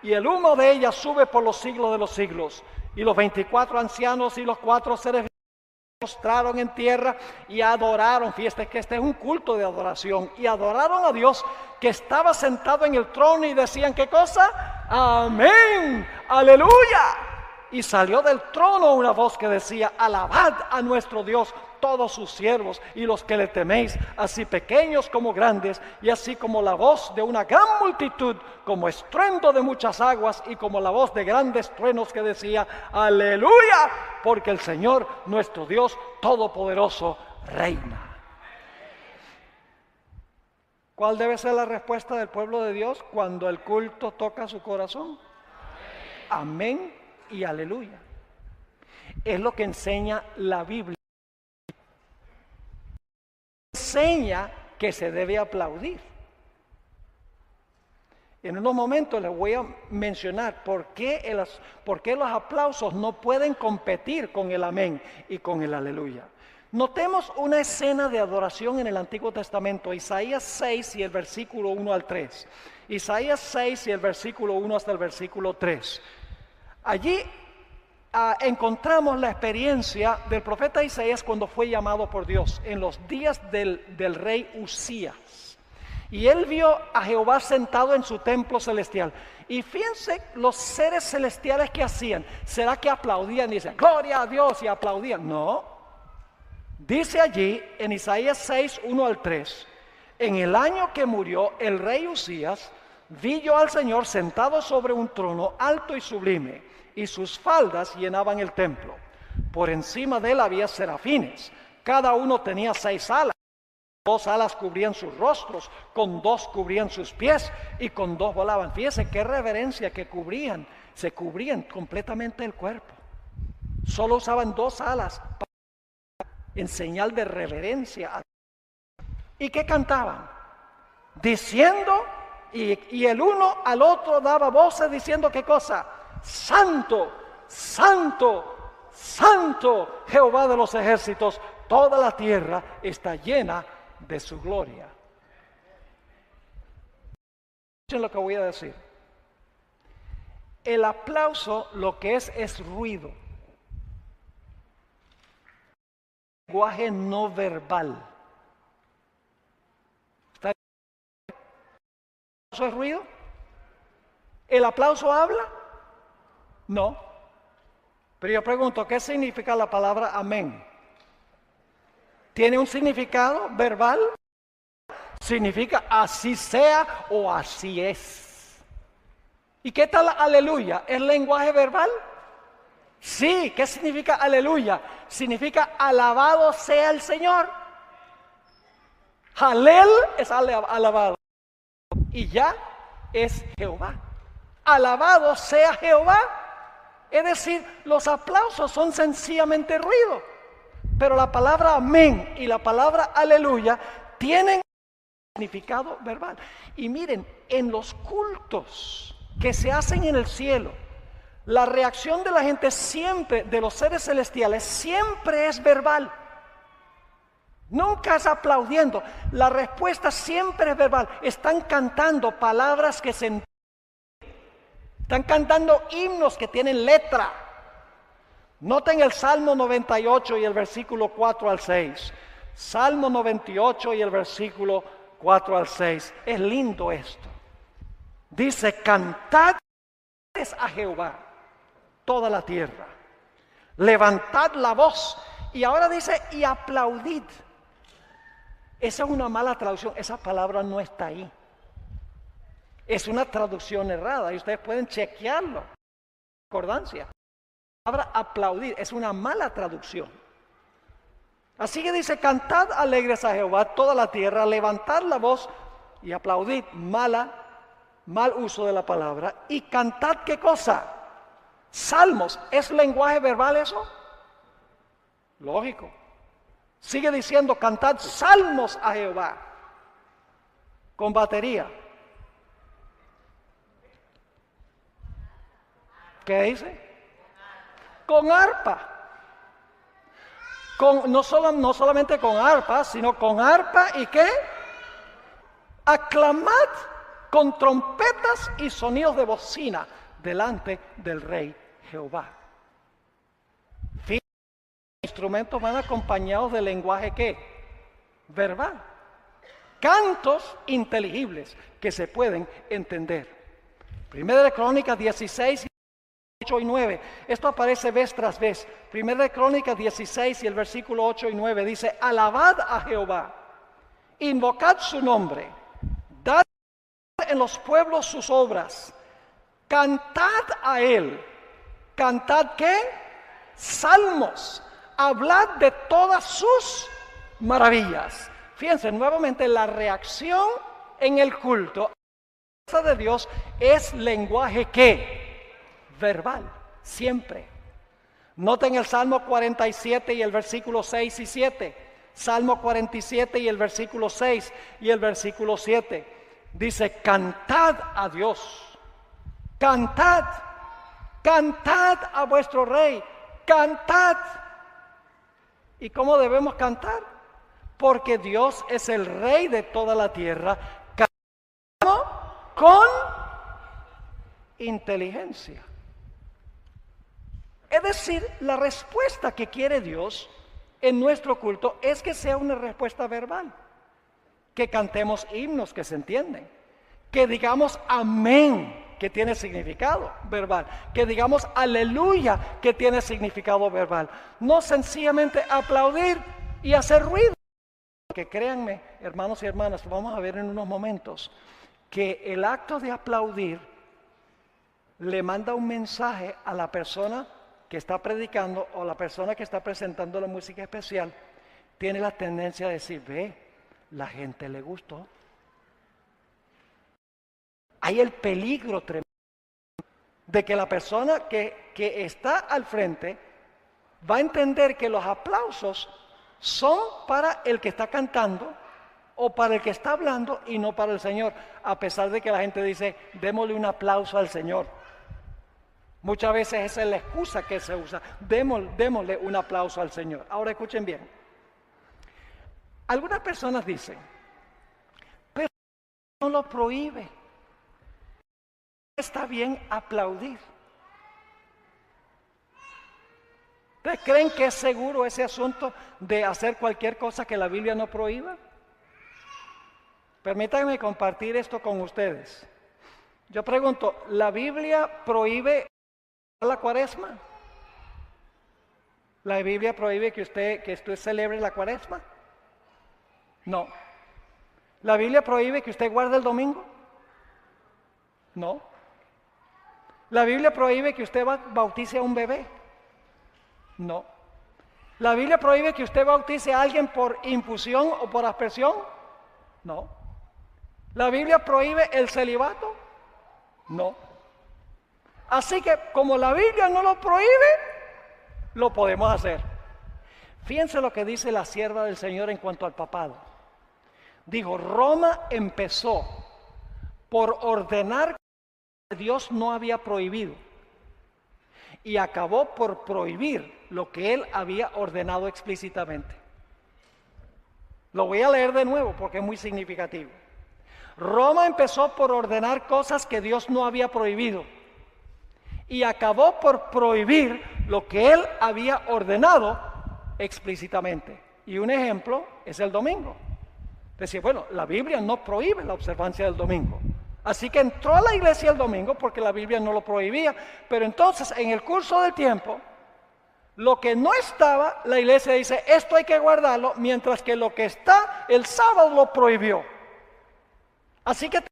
Y el humo de ella sube por los siglos de los siglos. Y los 24 ancianos y los 4 seres postraron en tierra y adoraron. Fíjate que este es un culto de adoración. Y adoraron a Dios que estaba sentado en el trono y decían, ¿qué cosa? Amén, aleluya. Y salió del trono una voz que decía, alabad a nuestro Dios todos sus siervos y los que le teméis, así pequeños como grandes, y así como la voz de una gran multitud, como estruendo de muchas aguas, y como la voz de grandes truenos que decía, aleluya, porque el Señor nuestro Dios todopoderoso reina. ¿Cuál debe ser la respuesta del pueblo de Dios cuando el culto toca su corazón? Amén y aleluya. Es lo que enseña la Biblia. Enseña que se debe aplaudir. En unos momentos les voy a mencionar por qué los aplausos no pueden competir con el amén y con el aleluya. Notemos una escena de adoración en el Antiguo Testamento, Isaías 6 y el versículo 1 al 3. Isaías 6 y el versículo 1 hasta el versículo 3. Allí encontramos la experiencia del profeta Isaías cuando fue llamado por Dios en los días del rey Usías. Y él vio a Jehová sentado en su templo celestial. Y fíjense los seres celestiales que hacían. ¿Será que aplaudían y decían, gloria a Dios, y aplaudían? No. Dice allí en Isaías 6, 1 al 3, en el año que murió el rey Usías, vi yo al Señor sentado sobre un trono alto y sublime, y sus faldas llenaban el templo. Por encima de él había serafines, cada uno tenía 6 alas. 2 alas cubrían sus rostros, con 2 cubrían sus pies, y con 2 volaban. Fíjese qué reverencia que cubrían, se cubrían completamente el cuerpo. Solo usaban 2 alas en señal de reverencia. ¿Y qué cantaban? Diciendo, y el uno al otro daba voces diciendo, ¿qué cosa? Santo, santo, santo, Jehová de los ejércitos, toda la tierra está llena de su gloria. Escuchen lo que voy a decir. El aplauso lo que es ruido. Lenguaje no verbal. ¿Eso es ruido? ¿El aplauso habla? No. Pero yo pregunto, ¿qué significa la palabra amén? ¿Tiene un significado verbal? Significa así sea o así es. ¿Y qué tal aleluya? ¿Es lenguaje verbal? Sí, ¿qué significa aleluya? Significa alabado sea el Señor. Halel es alabado. Y ya es Jehová. Alabado sea Jehová. Es decir, los aplausos son sencillamente ruido. Pero la palabra amén y la palabra aleluya tienen significado verbal. Y miren, en los cultos que se hacen en el cielo, la reacción de la gente siempre, de los seres celestiales, siempre es verbal. Nunca es aplaudiendo. La respuesta siempre es verbal. Están cantando palabras que se entienden. Están cantando himnos que tienen letra. Noten el Salmo 98 y el versículo 4 al 6. Salmo 98 y el versículo 4 al 6. Es lindo esto. Dice, cantad a Jehová toda la tierra. Levantad la voz Y ahora dice, y aplaudid. Esa es una mala traducción, esa palabra no está ahí. Es una traducción errada y ustedes pueden chequearlo. Concordancia. La palabra aplaudir es una mala traducción. Así que dice, cantad alegres a Jehová toda la tierra, levantad la voz y aplaudid. Mal uso de la palabra. Y cantad, ¿qué cosa? Salmos. ¿Es lenguaje verbal eso? Lógico. Sigue diciendo, cantad salmos a Jehová. Con batería. ¿Qué dice? Con arpa. No solamente con arpa, sino con arpa y ¿qué? Aclamad con trompetas y sonidos de bocina delante del Rey Jehová. Los instrumentos van acompañados de lenguaje ¿qué? Verbal. Cantos inteligibles que se pueden entender. Primera de Crónicas 16, 8 y 9. Esto aparece vez tras vez. Primera de Crónicas 16 y el versículo 8 y 9 dice, alabad a Jehová, invocad su nombre, dad en los pueblos sus obras, cantad a él. ¿Cantad qué? Salmos. Hablad de todas sus maravillas. Fíjense, nuevamente la reacción en el culto de Dios es lenguaje ¿qué? Verbal, siempre. Noten el Salmo 47 y el versículo 6 y 7. Salmo 47 y el versículo 6 y el versículo 7. Dice, cantad a Dios. Cantad. Cantad a vuestro Rey. Cantad. ¿Y cómo debemos cantar? Porque Dios es el Rey de toda la tierra. Cantamos con inteligencia. Es decir, la respuesta que quiere Dios en nuestro culto es que sea una respuesta verbal. Que cantemos himnos que se entienden. Que digamos amén, que tiene significado verbal. Que digamos aleluya, que tiene significado verbal. No sencillamente aplaudir y hacer ruido. Que créanme, hermanos y hermanas, vamos a ver en unos momentos que el acto de aplaudir le manda un mensaje a la persona que está predicando o la persona que está presentando la música especial. Tiene la tendencia a decir, ve, la gente le gustó. Hay el peligro tremendo de que la persona que está al frente va a entender que los aplausos son para el que está cantando o para el que está hablando y no para el Señor, a pesar de que la gente dice, démosle un aplauso al Señor. Muchas veces esa es la excusa que se usa, démosle un aplauso al Señor. Ahora escuchen bien. Algunas personas dicen, pero no lo prohíbe. Está bien aplaudir. ¿Ustedes creen que es seguro ese asunto de hacer cualquier cosa que la Biblia no prohíba? Permítanme compartir esto con ustedes. Yo pregunto, ¿la Biblia prohíbe la cuaresma? ¿La Biblia prohíbe que usted celebre la cuaresma? No. ¿La Biblia prohíbe que usted guarde el domingo? No. ¿La Biblia prohíbe que usted bautice a un bebé? No. ¿La Biblia prohíbe que usted bautice a alguien por infusión o por aspersión? No. ¿La Biblia prohíbe el celibato? No. Así que como la Biblia no lo prohíbe, lo podemos hacer. Fíjense lo que dice la sierva del Señor en cuanto al papado. Dijo, Roma empezó por ordenar que Dios no había prohibido y acabó por prohibir lo que él había ordenado explícitamente. Lo voy a leer de nuevo porque es muy significativo. Roma empezó por ordenar cosas que Dios no había prohibido y acabó por prohibir lo que él había ordenado explícitamente. Y un ejemplo es el domingo. Decía, bueno, la Biblia no prohíbe la observancia del domingo. Así que entró a la iglesia el domingo porque la Biblia no lo prohibía. Pero entonces, en el curso del tiempo, Lo que no estaba, la iglesia dice, esto hay que guardarlo, mientras que lo que está, el sábado lo prohibió. Así que ten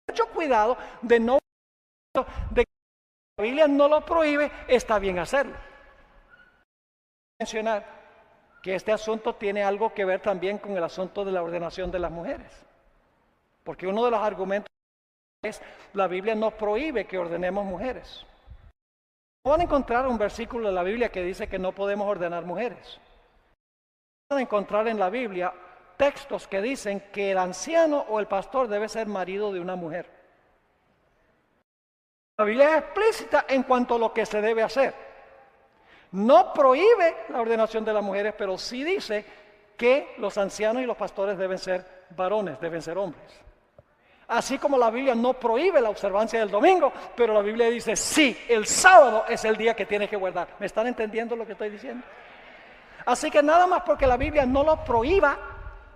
mucho cuidado de que la Biblia no lo prohíbe, está bien hacerlo. Mencionar que este asunto tiene algo que ver también con el asunto de la ordenación de las mujeres. Porque uno de los argumentos es, la Biblia no prohíbe que ordenemos mujeres. No van a encontrar un versículo de la Biblia que dice que no podemos ordenar mujeres. Van a encontrar en la Biblia textos que dicen que el anciano o el pastor debe ser marido de una mujer. La Biblia es explícita en cuanto a lo que se debe hacer. No prohíbe la ordenación de las mujeres, pero sí dice que los ancianos y los pastores deben ser varones, deben ser hombres. Así como la Biblia no prohíbe la observancia del domingo, pero la Biblia dice, sí, el sábado es el día que tienes que guardar. ¿Me están entendiendo lo que estoy diciendo? Así que nada más porque la Biblia no lo prohíba,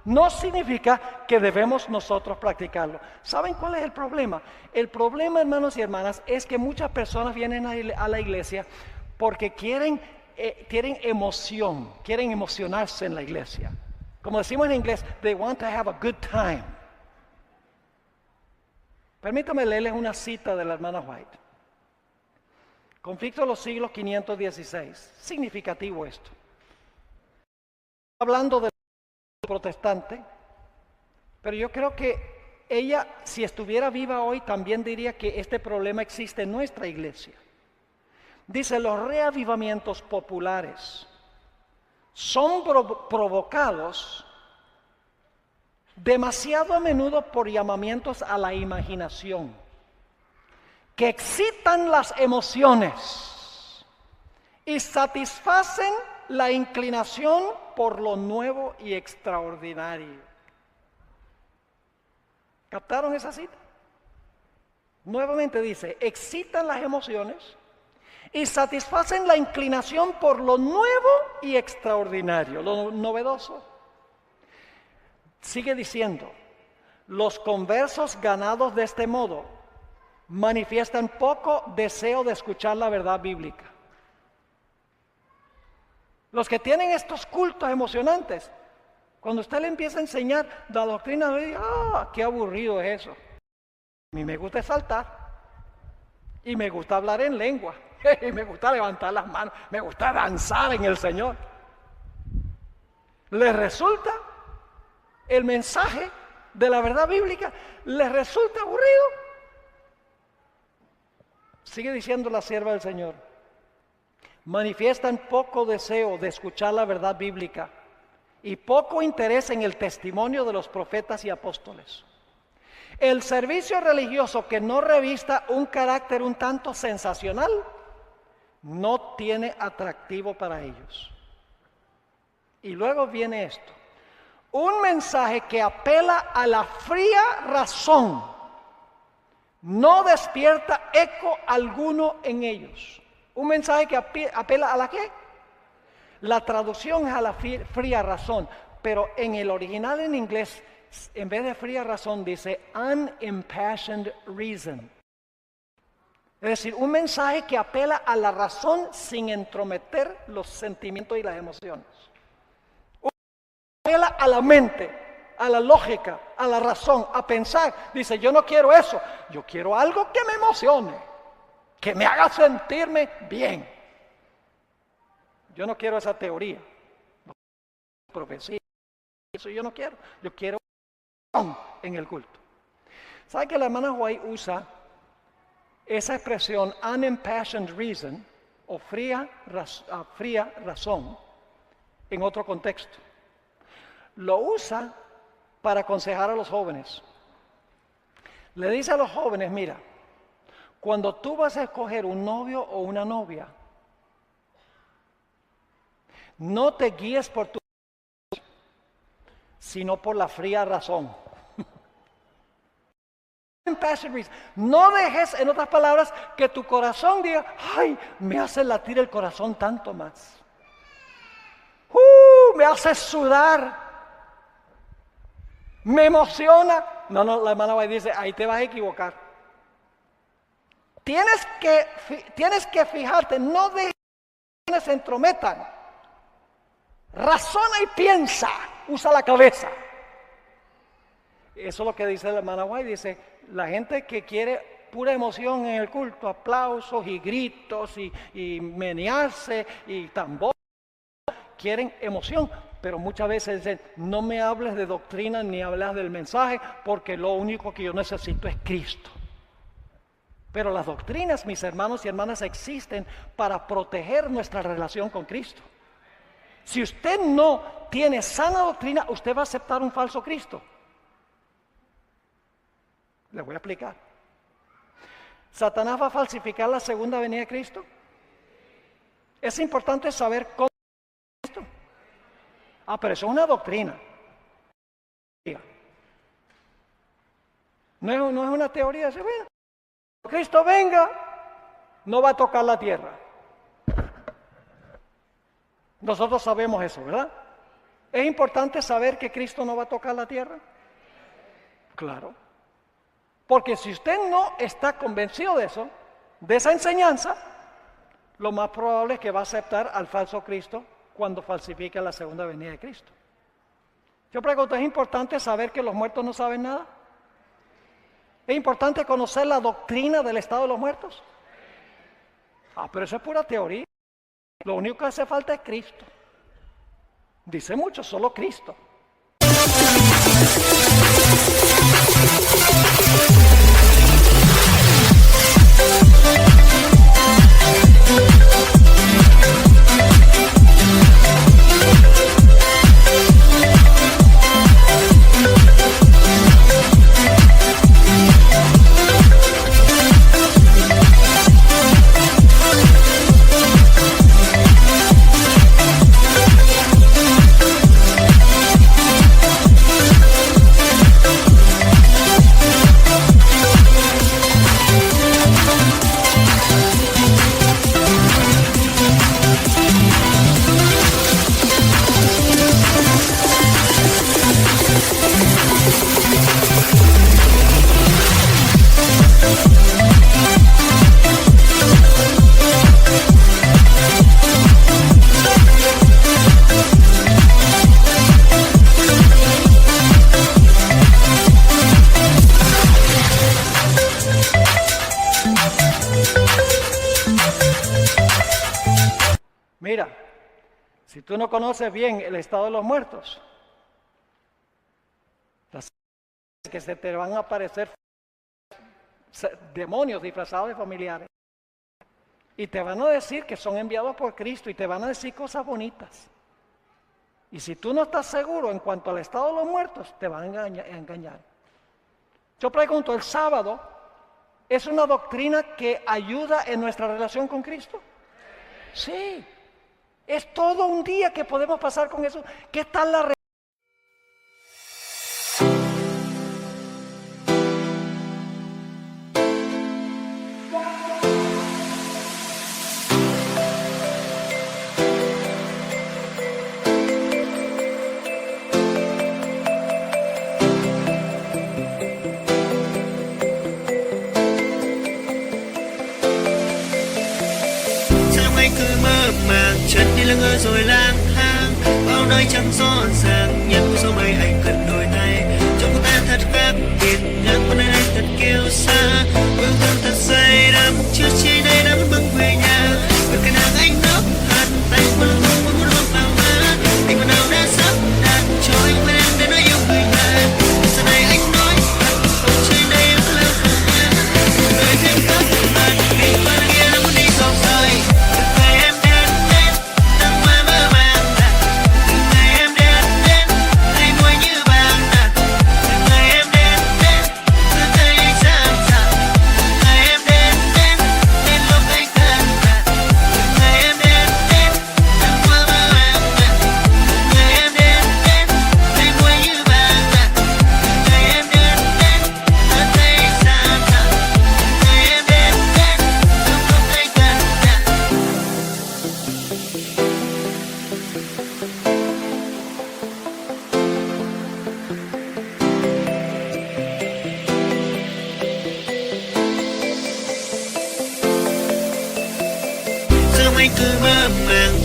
no significa que debemos nosotros practicarlo. ¿Saben cuál es el problema? El problema, hermanos y hermanas, es que muchas personas vienen a la iglesia porque quieren emoción, quieren emocionarse en la iglesia. Como decimos en inglés, they want to have a good time. Permítame leerles una cita de la hermana White. Conflicto de los siglos 516. Significativo esto. Hablando del protestante, pero yo creo que ella, si estuviera viva hoy, también diría que este problema existe en nuestra iglesia. Dice, los reavivamientos populares son provocados demasiado a menudo por llamamientos a la imaginación, que excitan las emociones y satisfacen la inclinación por lo nuevo y extraordinario. ¿Captaron esa cita? Nuevamente dice, excitan las emociones y satisfacen la inclinación por lo nuevo y extraordinario, lo novedoso. Sigue diciendo, los conversos ganados de este modo manifiestan poco deseo de escuchar la verdad bíblica. Los que tienen estos cultos emocionantes, cuando usted le empieza a enseñar la doctrina, le dice, qué aburrido es eso. A mí me gusta saltar, y me gusta hablar en lengua, y me gusta levantar las manos, me gusta danzar en el Señor. ¿Les resulta el mensaje de la verdad bíblica? ¿Les resulta aburrido? Sigue diciendo la sierva del Señor. Manifiestan poco deseo de escuchar la verdad bíblica y poco interés en el testimonio de los profetas y apóstoles. El servicio religioso que no revista un carácter un tanto sensacional no tiene atractivo para ellos. Y luego viene esto. Un mensaje que apela a la fría razón no despierta eco alguno en ellos. Un mensaje que apela a la ¿qué? La traducción es a la fría razón, pero en el original en inglés, en vez de fría razón, dice unimpassioned reason. Es decir, un mensaje que apela a la razón sin entrometer los sentimientos y las emociones. Apela a la mente, a la lógica, a la razón, a pensar. Dice, yo no quiero eso, yo quiero algo que me emocione, que me haga sentirme bien. Yo no quiero esa teoría, profecía, eso yo no quiero. Yo quiero en el culto. ¿Sabe que la hermana White usa esa expresión unimpassioned reason o fría razón en otro contexto? Lo usa para aconsejar a los jóvenes. Le dice a los jóvenes, mira, cuando tú vas a escoger un novio o una novia, no te guíes por tu sino por la fría razón. No dejes, en otras palabras, que tu corazón diga, ay, me hace latir el corazón tanto más. Me hace sudar. Me emociona. No, la hermana White dice, ahí te vas a equivocar. Tienes que fijarte, no dejes se entrometan. Razona y piensa, usa la cabeza. Eso es lo que dice la hermana White, dice, la gente que quiere pura emoción en el culto, aplausos y gritos y menearse y tambor, quieren emoción, pero muchas veces dicen, no me hables de doctrina ni hablas del mensaje, porque lo único que yo necesito es Cristo. Pero las doctrinas, mis hermanos y hermanas, existen para proteger nuestra relación con Cristo. Si usted no tiene sana doctrina, usted va a aceptar un falso Cristo. Le voy a explicar. ¿Satanás va a falsificar la segunda venida de Cristo? Es importante saber cómo es Cristo. Pero eso es una doctrina. No es una teoría. Bueno, cuando Cristo venga, no va a tocar la tierra. Nosotros sabemos eso, ¿verdad? ¿Es importante saber que Cristo no va a tocar la tierra? Claro. Porque si usted no está convencido de eso, de esa enseñanza, lo más probable es que va a aceptar al falso Cristo cuando falsifique la segunda venida de Cristo. Yo pregunto, ¿es importante saber que los muertos no saben nada? ¿Es importante conocer la doctrina del estado de los muertos? Pero eso es pura teoría. Lo único que hace falta es Cristo. Dice mucho, solo Cristo. Mira, si tú no conoces bien el estado de los muertos, que se te van a aparecer demonios disfrazados de familiares y te van a decir que son enviados por Cristo y te van a decir cosas bonitas. Y si tú no estás seguro en cuanto al estado de los muertos, te van a engañar. Yo pregunto, ¿el sábado es una doctrina que ayuda en nuestra relación con Cristo? Sí. Es todo un día que podemos pasar con eso. ¿Qué tal la relación? Trần đi lơ ngơ rồi lang thang bao nơi chẳng rõ ràng, nhắm số mây anh cần đôi tay trong cô ta thật khác biệt, ngang qua nơi anh thật kiêu xa, yêu thương thật say đắm, chưa chi đây đã bưng về nhà, với cái nàng anh nốc hạt tay qua lưng muốn luôn vào má, anh còn nào đã sắp đặt cho anh bên em để nói yêu người nhà, giờ này anh nói thật không chơi đây em cứ lơ phù má, người thêm tất mặt vì qua kia đã muốn đi dòng rời. Hãy subscribe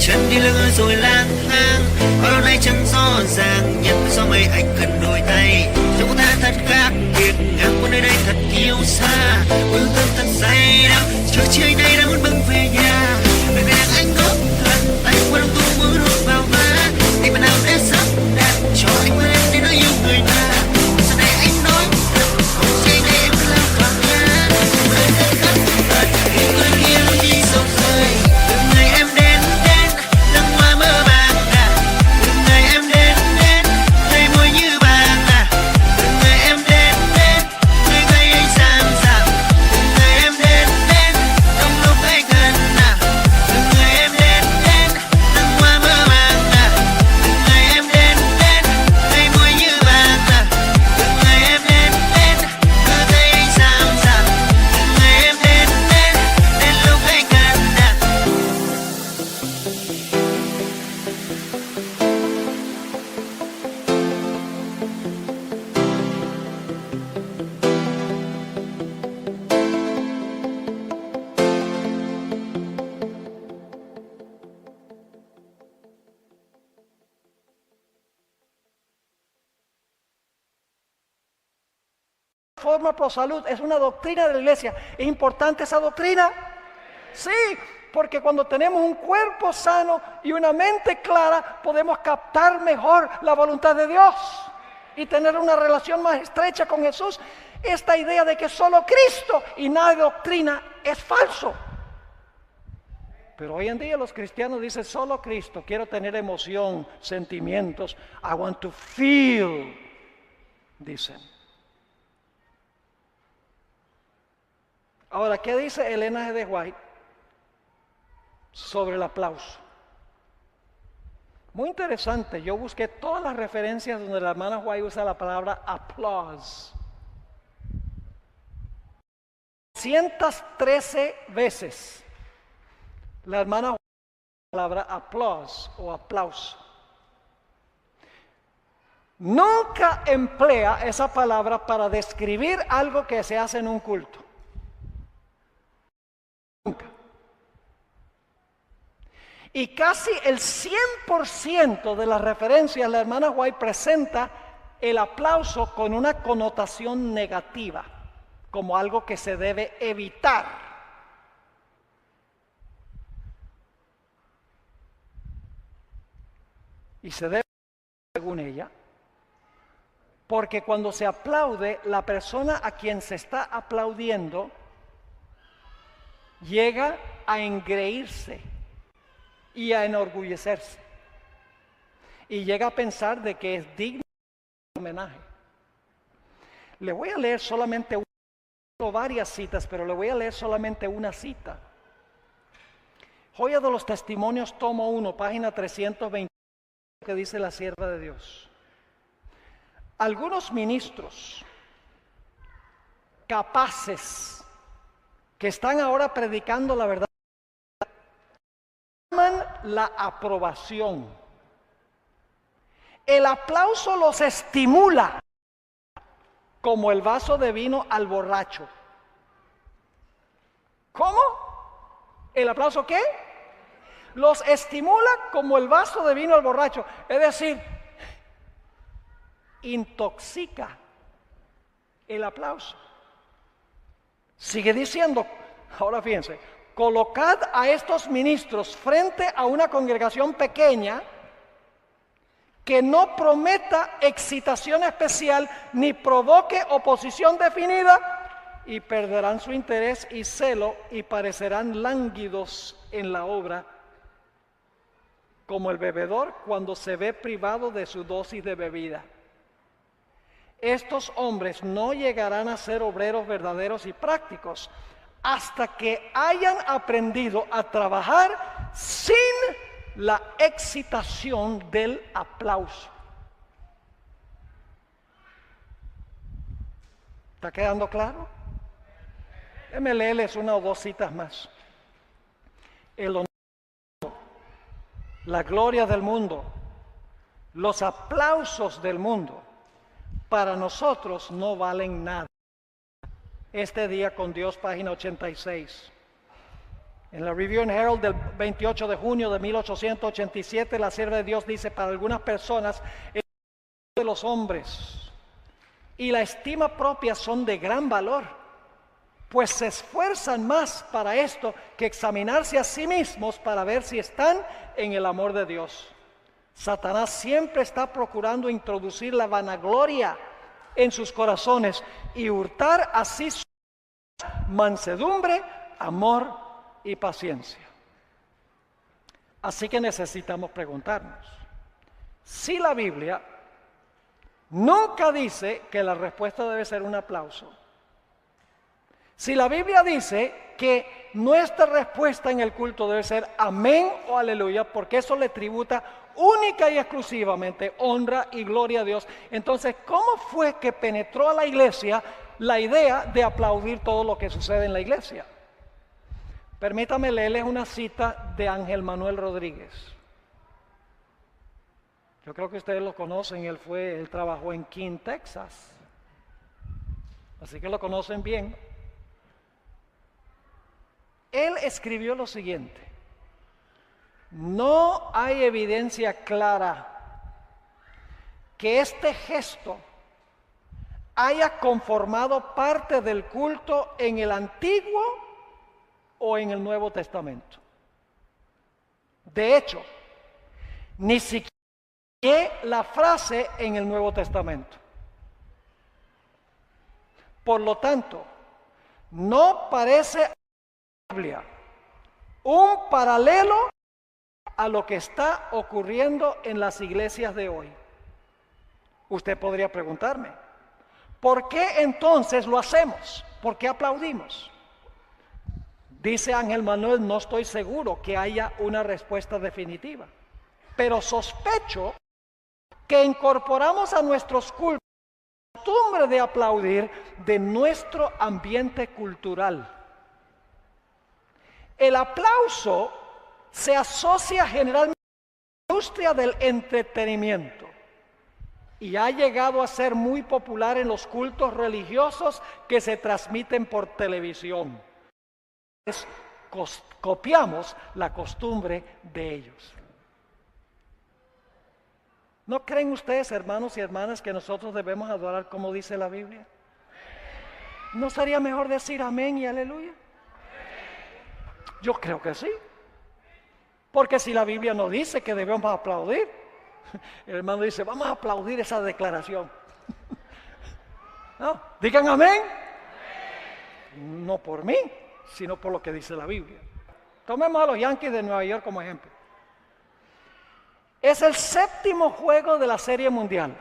chân đi lỡ rồi lang thang bao lâu nay chẳng rõ ràng nhận do mấy anh cần đôi tay chúng ta thật khác biệt ngang qua nơi đây thật yêu xa quê hương thật say đắm chiều chiều nay đã muốn bưng về nhà về ngày anh ngốc thật tay qua đông tu muốn hôn vào má tình bạn nào đã sắp đặt cho anh quên em để nói yêu người ta giờ này anh nói thật không say đây em cứ làm thoáng nhá người thật khắc thật khi người kia luôn đi sâu rơi từng ngày em đến nắng hoa mơ màng từng ngày em đến thấy môi như vàng từng ngày em đến người gây anh sáng rạng từng ngày em đến trong lúc anh cần từng ngày em đến nắng hoa mơ màng từng ngày em đến thấy môi như vàng từng ngày em đến người gây anh sáng rạng từng ngày em đến lúc anh cần Forma pro salud es una doctrina de la iglesia. ¿Es importante esa doctrina? Sí, porque cuando tenemos un cuerpo sano y una mente clara, podemos captar mejor la voluntad de Dios y tener una relación más estrecha con Jesús. Esta idea de que solo Cristo y nada de doctrina es falso. Pero hoy en día los cristianos dicen solo Cristo, quiero tener emoción, sentimientos, I want to feel, dicen. Ahora, ¿qué dice Elena G. de White sobre el aplauso? Muy interesante, yo busqué todas las referencias donde la hermana White usa la palabra applause. 113 veces la hermana White usa la palabra applause o aplauso. Nunca emplea esa palabra para describir algo que se hace en un culto. Nunca. Y casi el 100% de las referencias la hermana White presenta el aplauso con una connotación negativa, como algo que se debe evitar. Y se debe, según ella, porque cuando se aplaude, la persona a quien se está aplaudiendo llega a engreírse y a enorgullecerse y llega a pensar de que es digno de homenaje. Le voy a leer solamente varias citas, pero le voy a leer solamente una cita. Joya de los Testimonios, tomo 1, página 320, que dice la sierva de Dios. Algunos ministros capaces que están ahora predicando la verdad, llaman la aprobación. El aplauso los estimula como el vaso de vino al borracho. ¿Cómo? ¿El aplauso qué? Los estimula como el vaso de vino al borracho. Es decir, intoxica el aplauso. Sigue diciendo, ahora fíjense, colocad a estos ministros frente a una congregación pequeña que no prometa excitación especial ni provoque oposición definida y perderán su interés y celo y parecerán lánguidos en la obra como el bebedor cuando se ve privado de su dosis de bebida. Estos hombres no llegarán a ser obreros verdaderos y prácticos hasta que hayan aprendido a trabajar sin la excitación del aplauso. ¿Está quedando claro? Déjenme leerles una o dos citas más. El honor, la gloria del mundo, los aplausos del mundo, para nosotros no valen nada. Este día con Dios, página 86. En la Review and Herald del 28 de junio de 1887, la sierva de Dios dice: para algunas personas, el de los hombres y la estima propia son de gran valor, pues se esfuerzan más para esto que examinarse a sí mismos para ver si están en el amor de Dios. Satanás siempre está procurando introducir la vanagloria en sus corazones y hurtar así su mansedumbre, amor y paciencia. Así que necesitamos preguntarnos si la Biblia nunca dice que la respuesta debe ser un aplauso. Si la Biblia dice que nuestra respuesta en el culto debe ser amén o aleluya, porque eso le tributa única y exclusivamente honra y gloria a Dios, entonces, ¿cómo fue que penetró a la iglesia la idea de aplaudir todo lo que sucede en la iglesia? Permítame leerles una cita de Ángel Manuel Rodríguez. Yo creo que ustedes lo conocen, él trabajó en King, Texas, así que lo conocen bien. Él escribió lo siguiente: no hay evidencia clara que este gesto haya conformado parte del culto en el Antiguo o en el Nuevo Testamento. De hecho, ni siquiera la frase en el Nuevo Testamento. Por lo tanto, no parece Biblia un paralelo a lo que está ocurriendo en las iglesias de hoy. Usted podría preguntarme, ¿por qué entonces lo hacemos? ¿Por qué aplaudimos? Dice Ángel Manuel: no estoy seguro que haya una respuesta definitiva, pero sospecho que incorporamos a nuestros cultos la costumbre de aplaudir de nuestro ambiente cultural. El aplauso se asocia generalmente a la industria del entretenimiento y ha llegado a ser muy popular en los cultos religiosos que se transmiten por televisión. Copiamos la costumbre de ellos. ¿No creen ustedes, hermanos y hermanas, que nosotros debemos adorar como dice la Biblia? ¿No sería mejor decir amén y aleluya? Yo creo que sí. Porque si la Biblia nos dice que debemos aplaudir, el hermano dice: vamos a aplaudir esa declaración. ¿No? Digan amén. No por mí, sino por lo que dice la Biblia. Tomemos a los Yankees de Nueva York como ejemplo. Es el 7º juego de la Serie Mundial.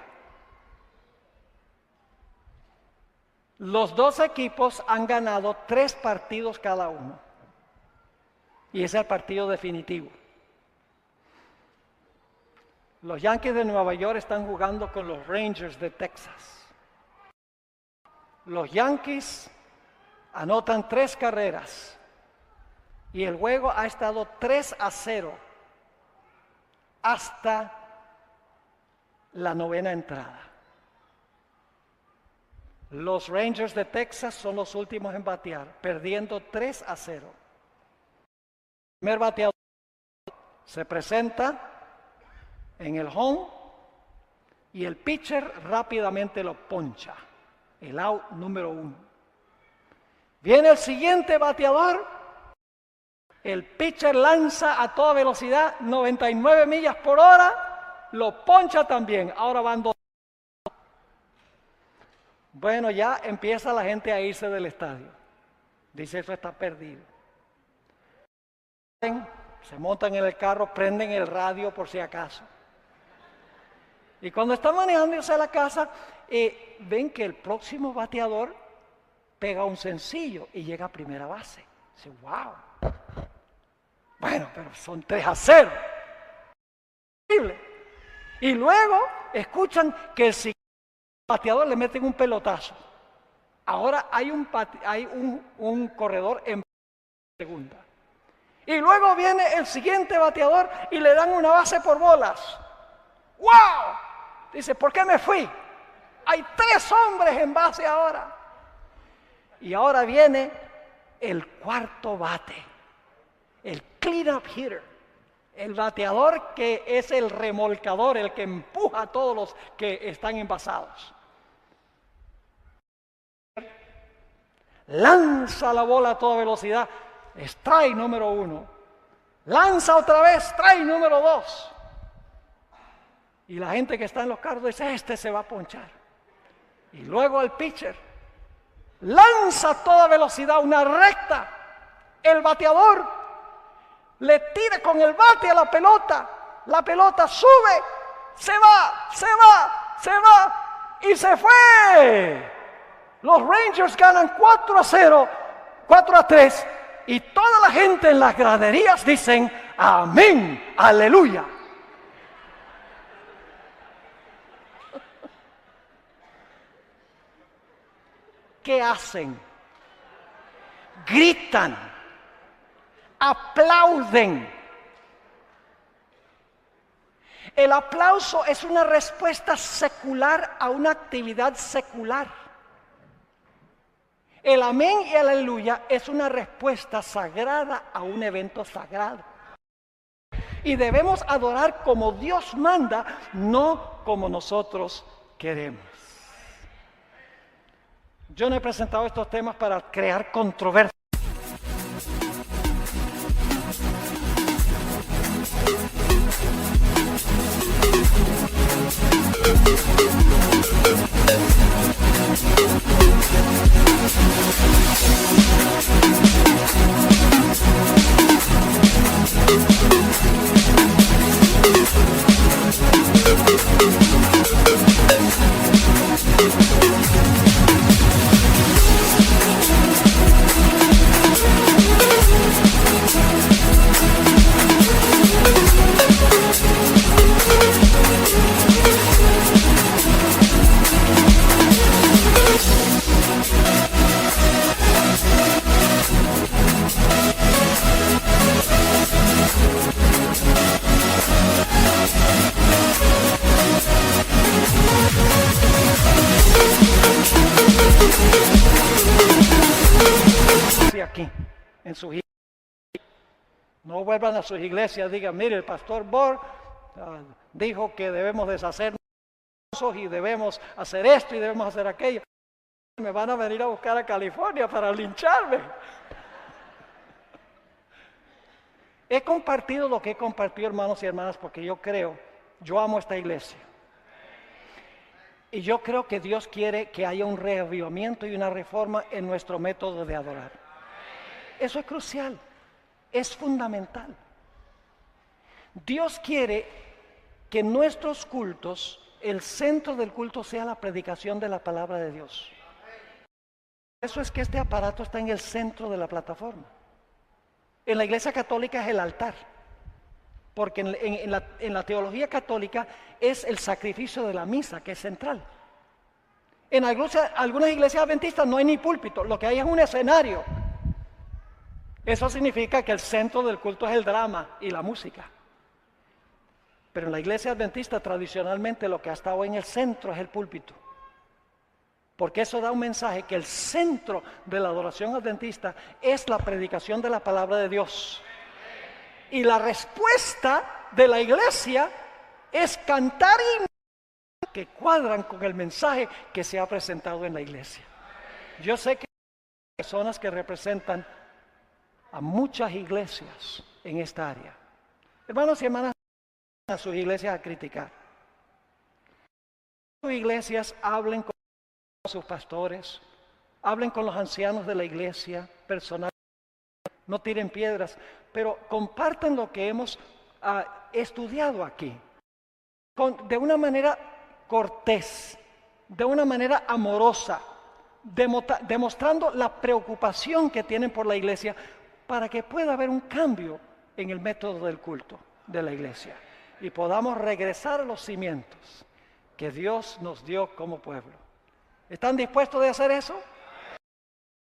Los dos equipos han ganado 3 partidos cada uno. Y ese es el partido definitivo. Los Yankees de Nueva York están jugando con los Rangers de Texas. Los Yankees anotan 3 carreras y el juego ha estado 3-0 hasta la 9ª entrada. Los Rangers de Texas son los últimos en batear, perdiendo 3-0. El primer bateador se presenta en el home y el pitcher rápidamente lo poncha, el out número 1. Viene el siguiente bateador, el pitcher lanza a toda velocidad, 99 millas por hora, lo poncha también. Ahora van 2. Bueno, ya empieza la gente a irse del estadio. Dice: eso está perdido. Se montan en el carro, prenden el radio por si acaso. Y cuando están manejándose a la casa, ven que el próximo bateador pega un sencillo y llega a primera base. Dice: wow. Bueno, pero son 3-0. Y luego escuchan que el siguiente bateador le meten un pelotazo. Ahora hay un corredor en segunda. Y luego viene el siguiente bateador y le dan una base por bolas. ¡Wow! Dice: ¿por qué me fui? Hay 3 hombres en base ahora. Y ahora viene el cuarto bate. el clean-up hitter, el bateador que es el remolcador, el que empuja a todos los que están envasados. Lanza la bola a toda velocidad, strike número 1. Lanza otra vez, strike número 2. Y la gente que está en los carros dice, este se va a ponchar. Y luego el pitcher lanza a toda velocidad una recta. El bateador le tira con el bate a la pelota sube, se va y se fue. Los Rangers ganan 4-0, 4-3 y toda la gente en las graderías dicen amén, aleluya. ¿Qué hacen? Gritan, aplauden. El aplauso es una respuesta secular a una actividad secular. El amén y el aleluya es una respuesta sagrada a un evento sagrado. Y debemos adorar como Dios manda, no como nosotros queremos. Yo no he presentado estos temas para crear controversia. Aquí, en sus iglesias. No vuelvan a sus iglesias, digan, mire, el pastor Borg dijo que debemos deshacernos y debemos hacer esto y debemos hacer aquello. Me van a venir a buscar a California para lincharme. He compartido lo que he compartido, hermanos y hermanas, porque yo amo esta iglesia. Y yo creo que Dios quiere que haya un reavivamiento y una reforma en nuestro método de adorar. Eso es crucial, es fundamental. Dios quiere que en nuestros cultos, el centro del culto sea la predicación de la palabra de Dios. Eso es que este aparato está en el centro de la plataforma. En la iglesia católica es el altar, porque en la teología católica es el sacrificio de la misa que es central. En algunas iglesias adventistas no hay ni púlpito, lo que hay es un escenario. Eso significa que el centro del culto es el drama y la música. Pero en la iglesia adventista tradicionalmente lo que ha estado en el centro es el púlpito. Porque eso da un mensaje que el centro de la adoración adventista es la predicación de la palabra de Dios. Y la respuesta de la iglesia es cantar himnos que cuadran con el mensaje que se ha presentado en la iglesia. Yo sé que hay personas que representan a muchas iglesias en esta área. Hermanos y hermanas, a sus iglesias a criticar. Sus iglesias hablen con sus pastores, hablen con los ancianos de la iglesia, personal, no tiren piedras, pero compartan lo que hemos estudiado aquí, de una manera cortés, de una manera amorosa, demostrando la preocupación que tienen por la iglesia, para que pueda haber un cambio en el método del culto de la iglesia y podamos regresar a los cimientos que Dios nos dio como pueblo. ¿Están dispuestos de hacer eso?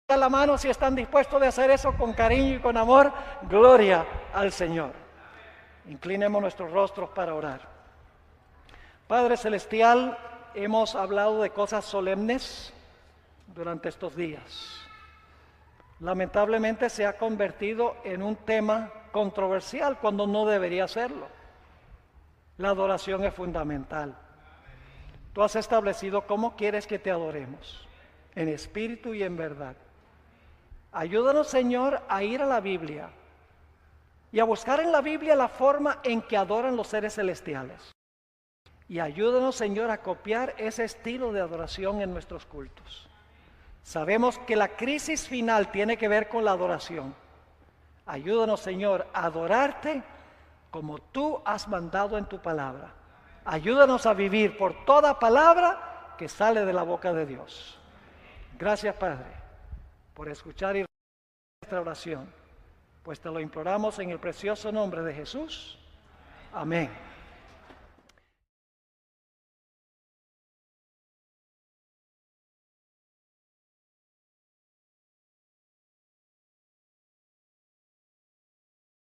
Da la mano si están dispuestos de hacer eso con cariño y con amor. Gloria al Señor. Inclinemos nuestros rostros para orar. Padre Celestial, hemos hablado de cosas solemnes durante estos días. Lamentablemente se ha convertido en un tema controversial cuando no debería serlo. La adoración es fundamental. Tú has establecido cómo quieres que te adoremos, en espíritu y en verdad. Ayúdanos, Señor, a ir a la Biblia y a buscar en la Biblia la forma en que adoran los seres celestiales. Y ayúdanos, Señor, a copiar ese estilo de adoración en nuestros cultos. Sabemos que la crisis final tiene que ver con la adoración. Ayúdanos, Señor, a adorarte como tú has mandado en tu palabra. Ayúdanos a vivir por toda palabra que sale de la boca de Dios. Gracias, Padre, por escuchar y nuestra oración, pues te lo imploramos en el precioso nombre de Jesús. Amén.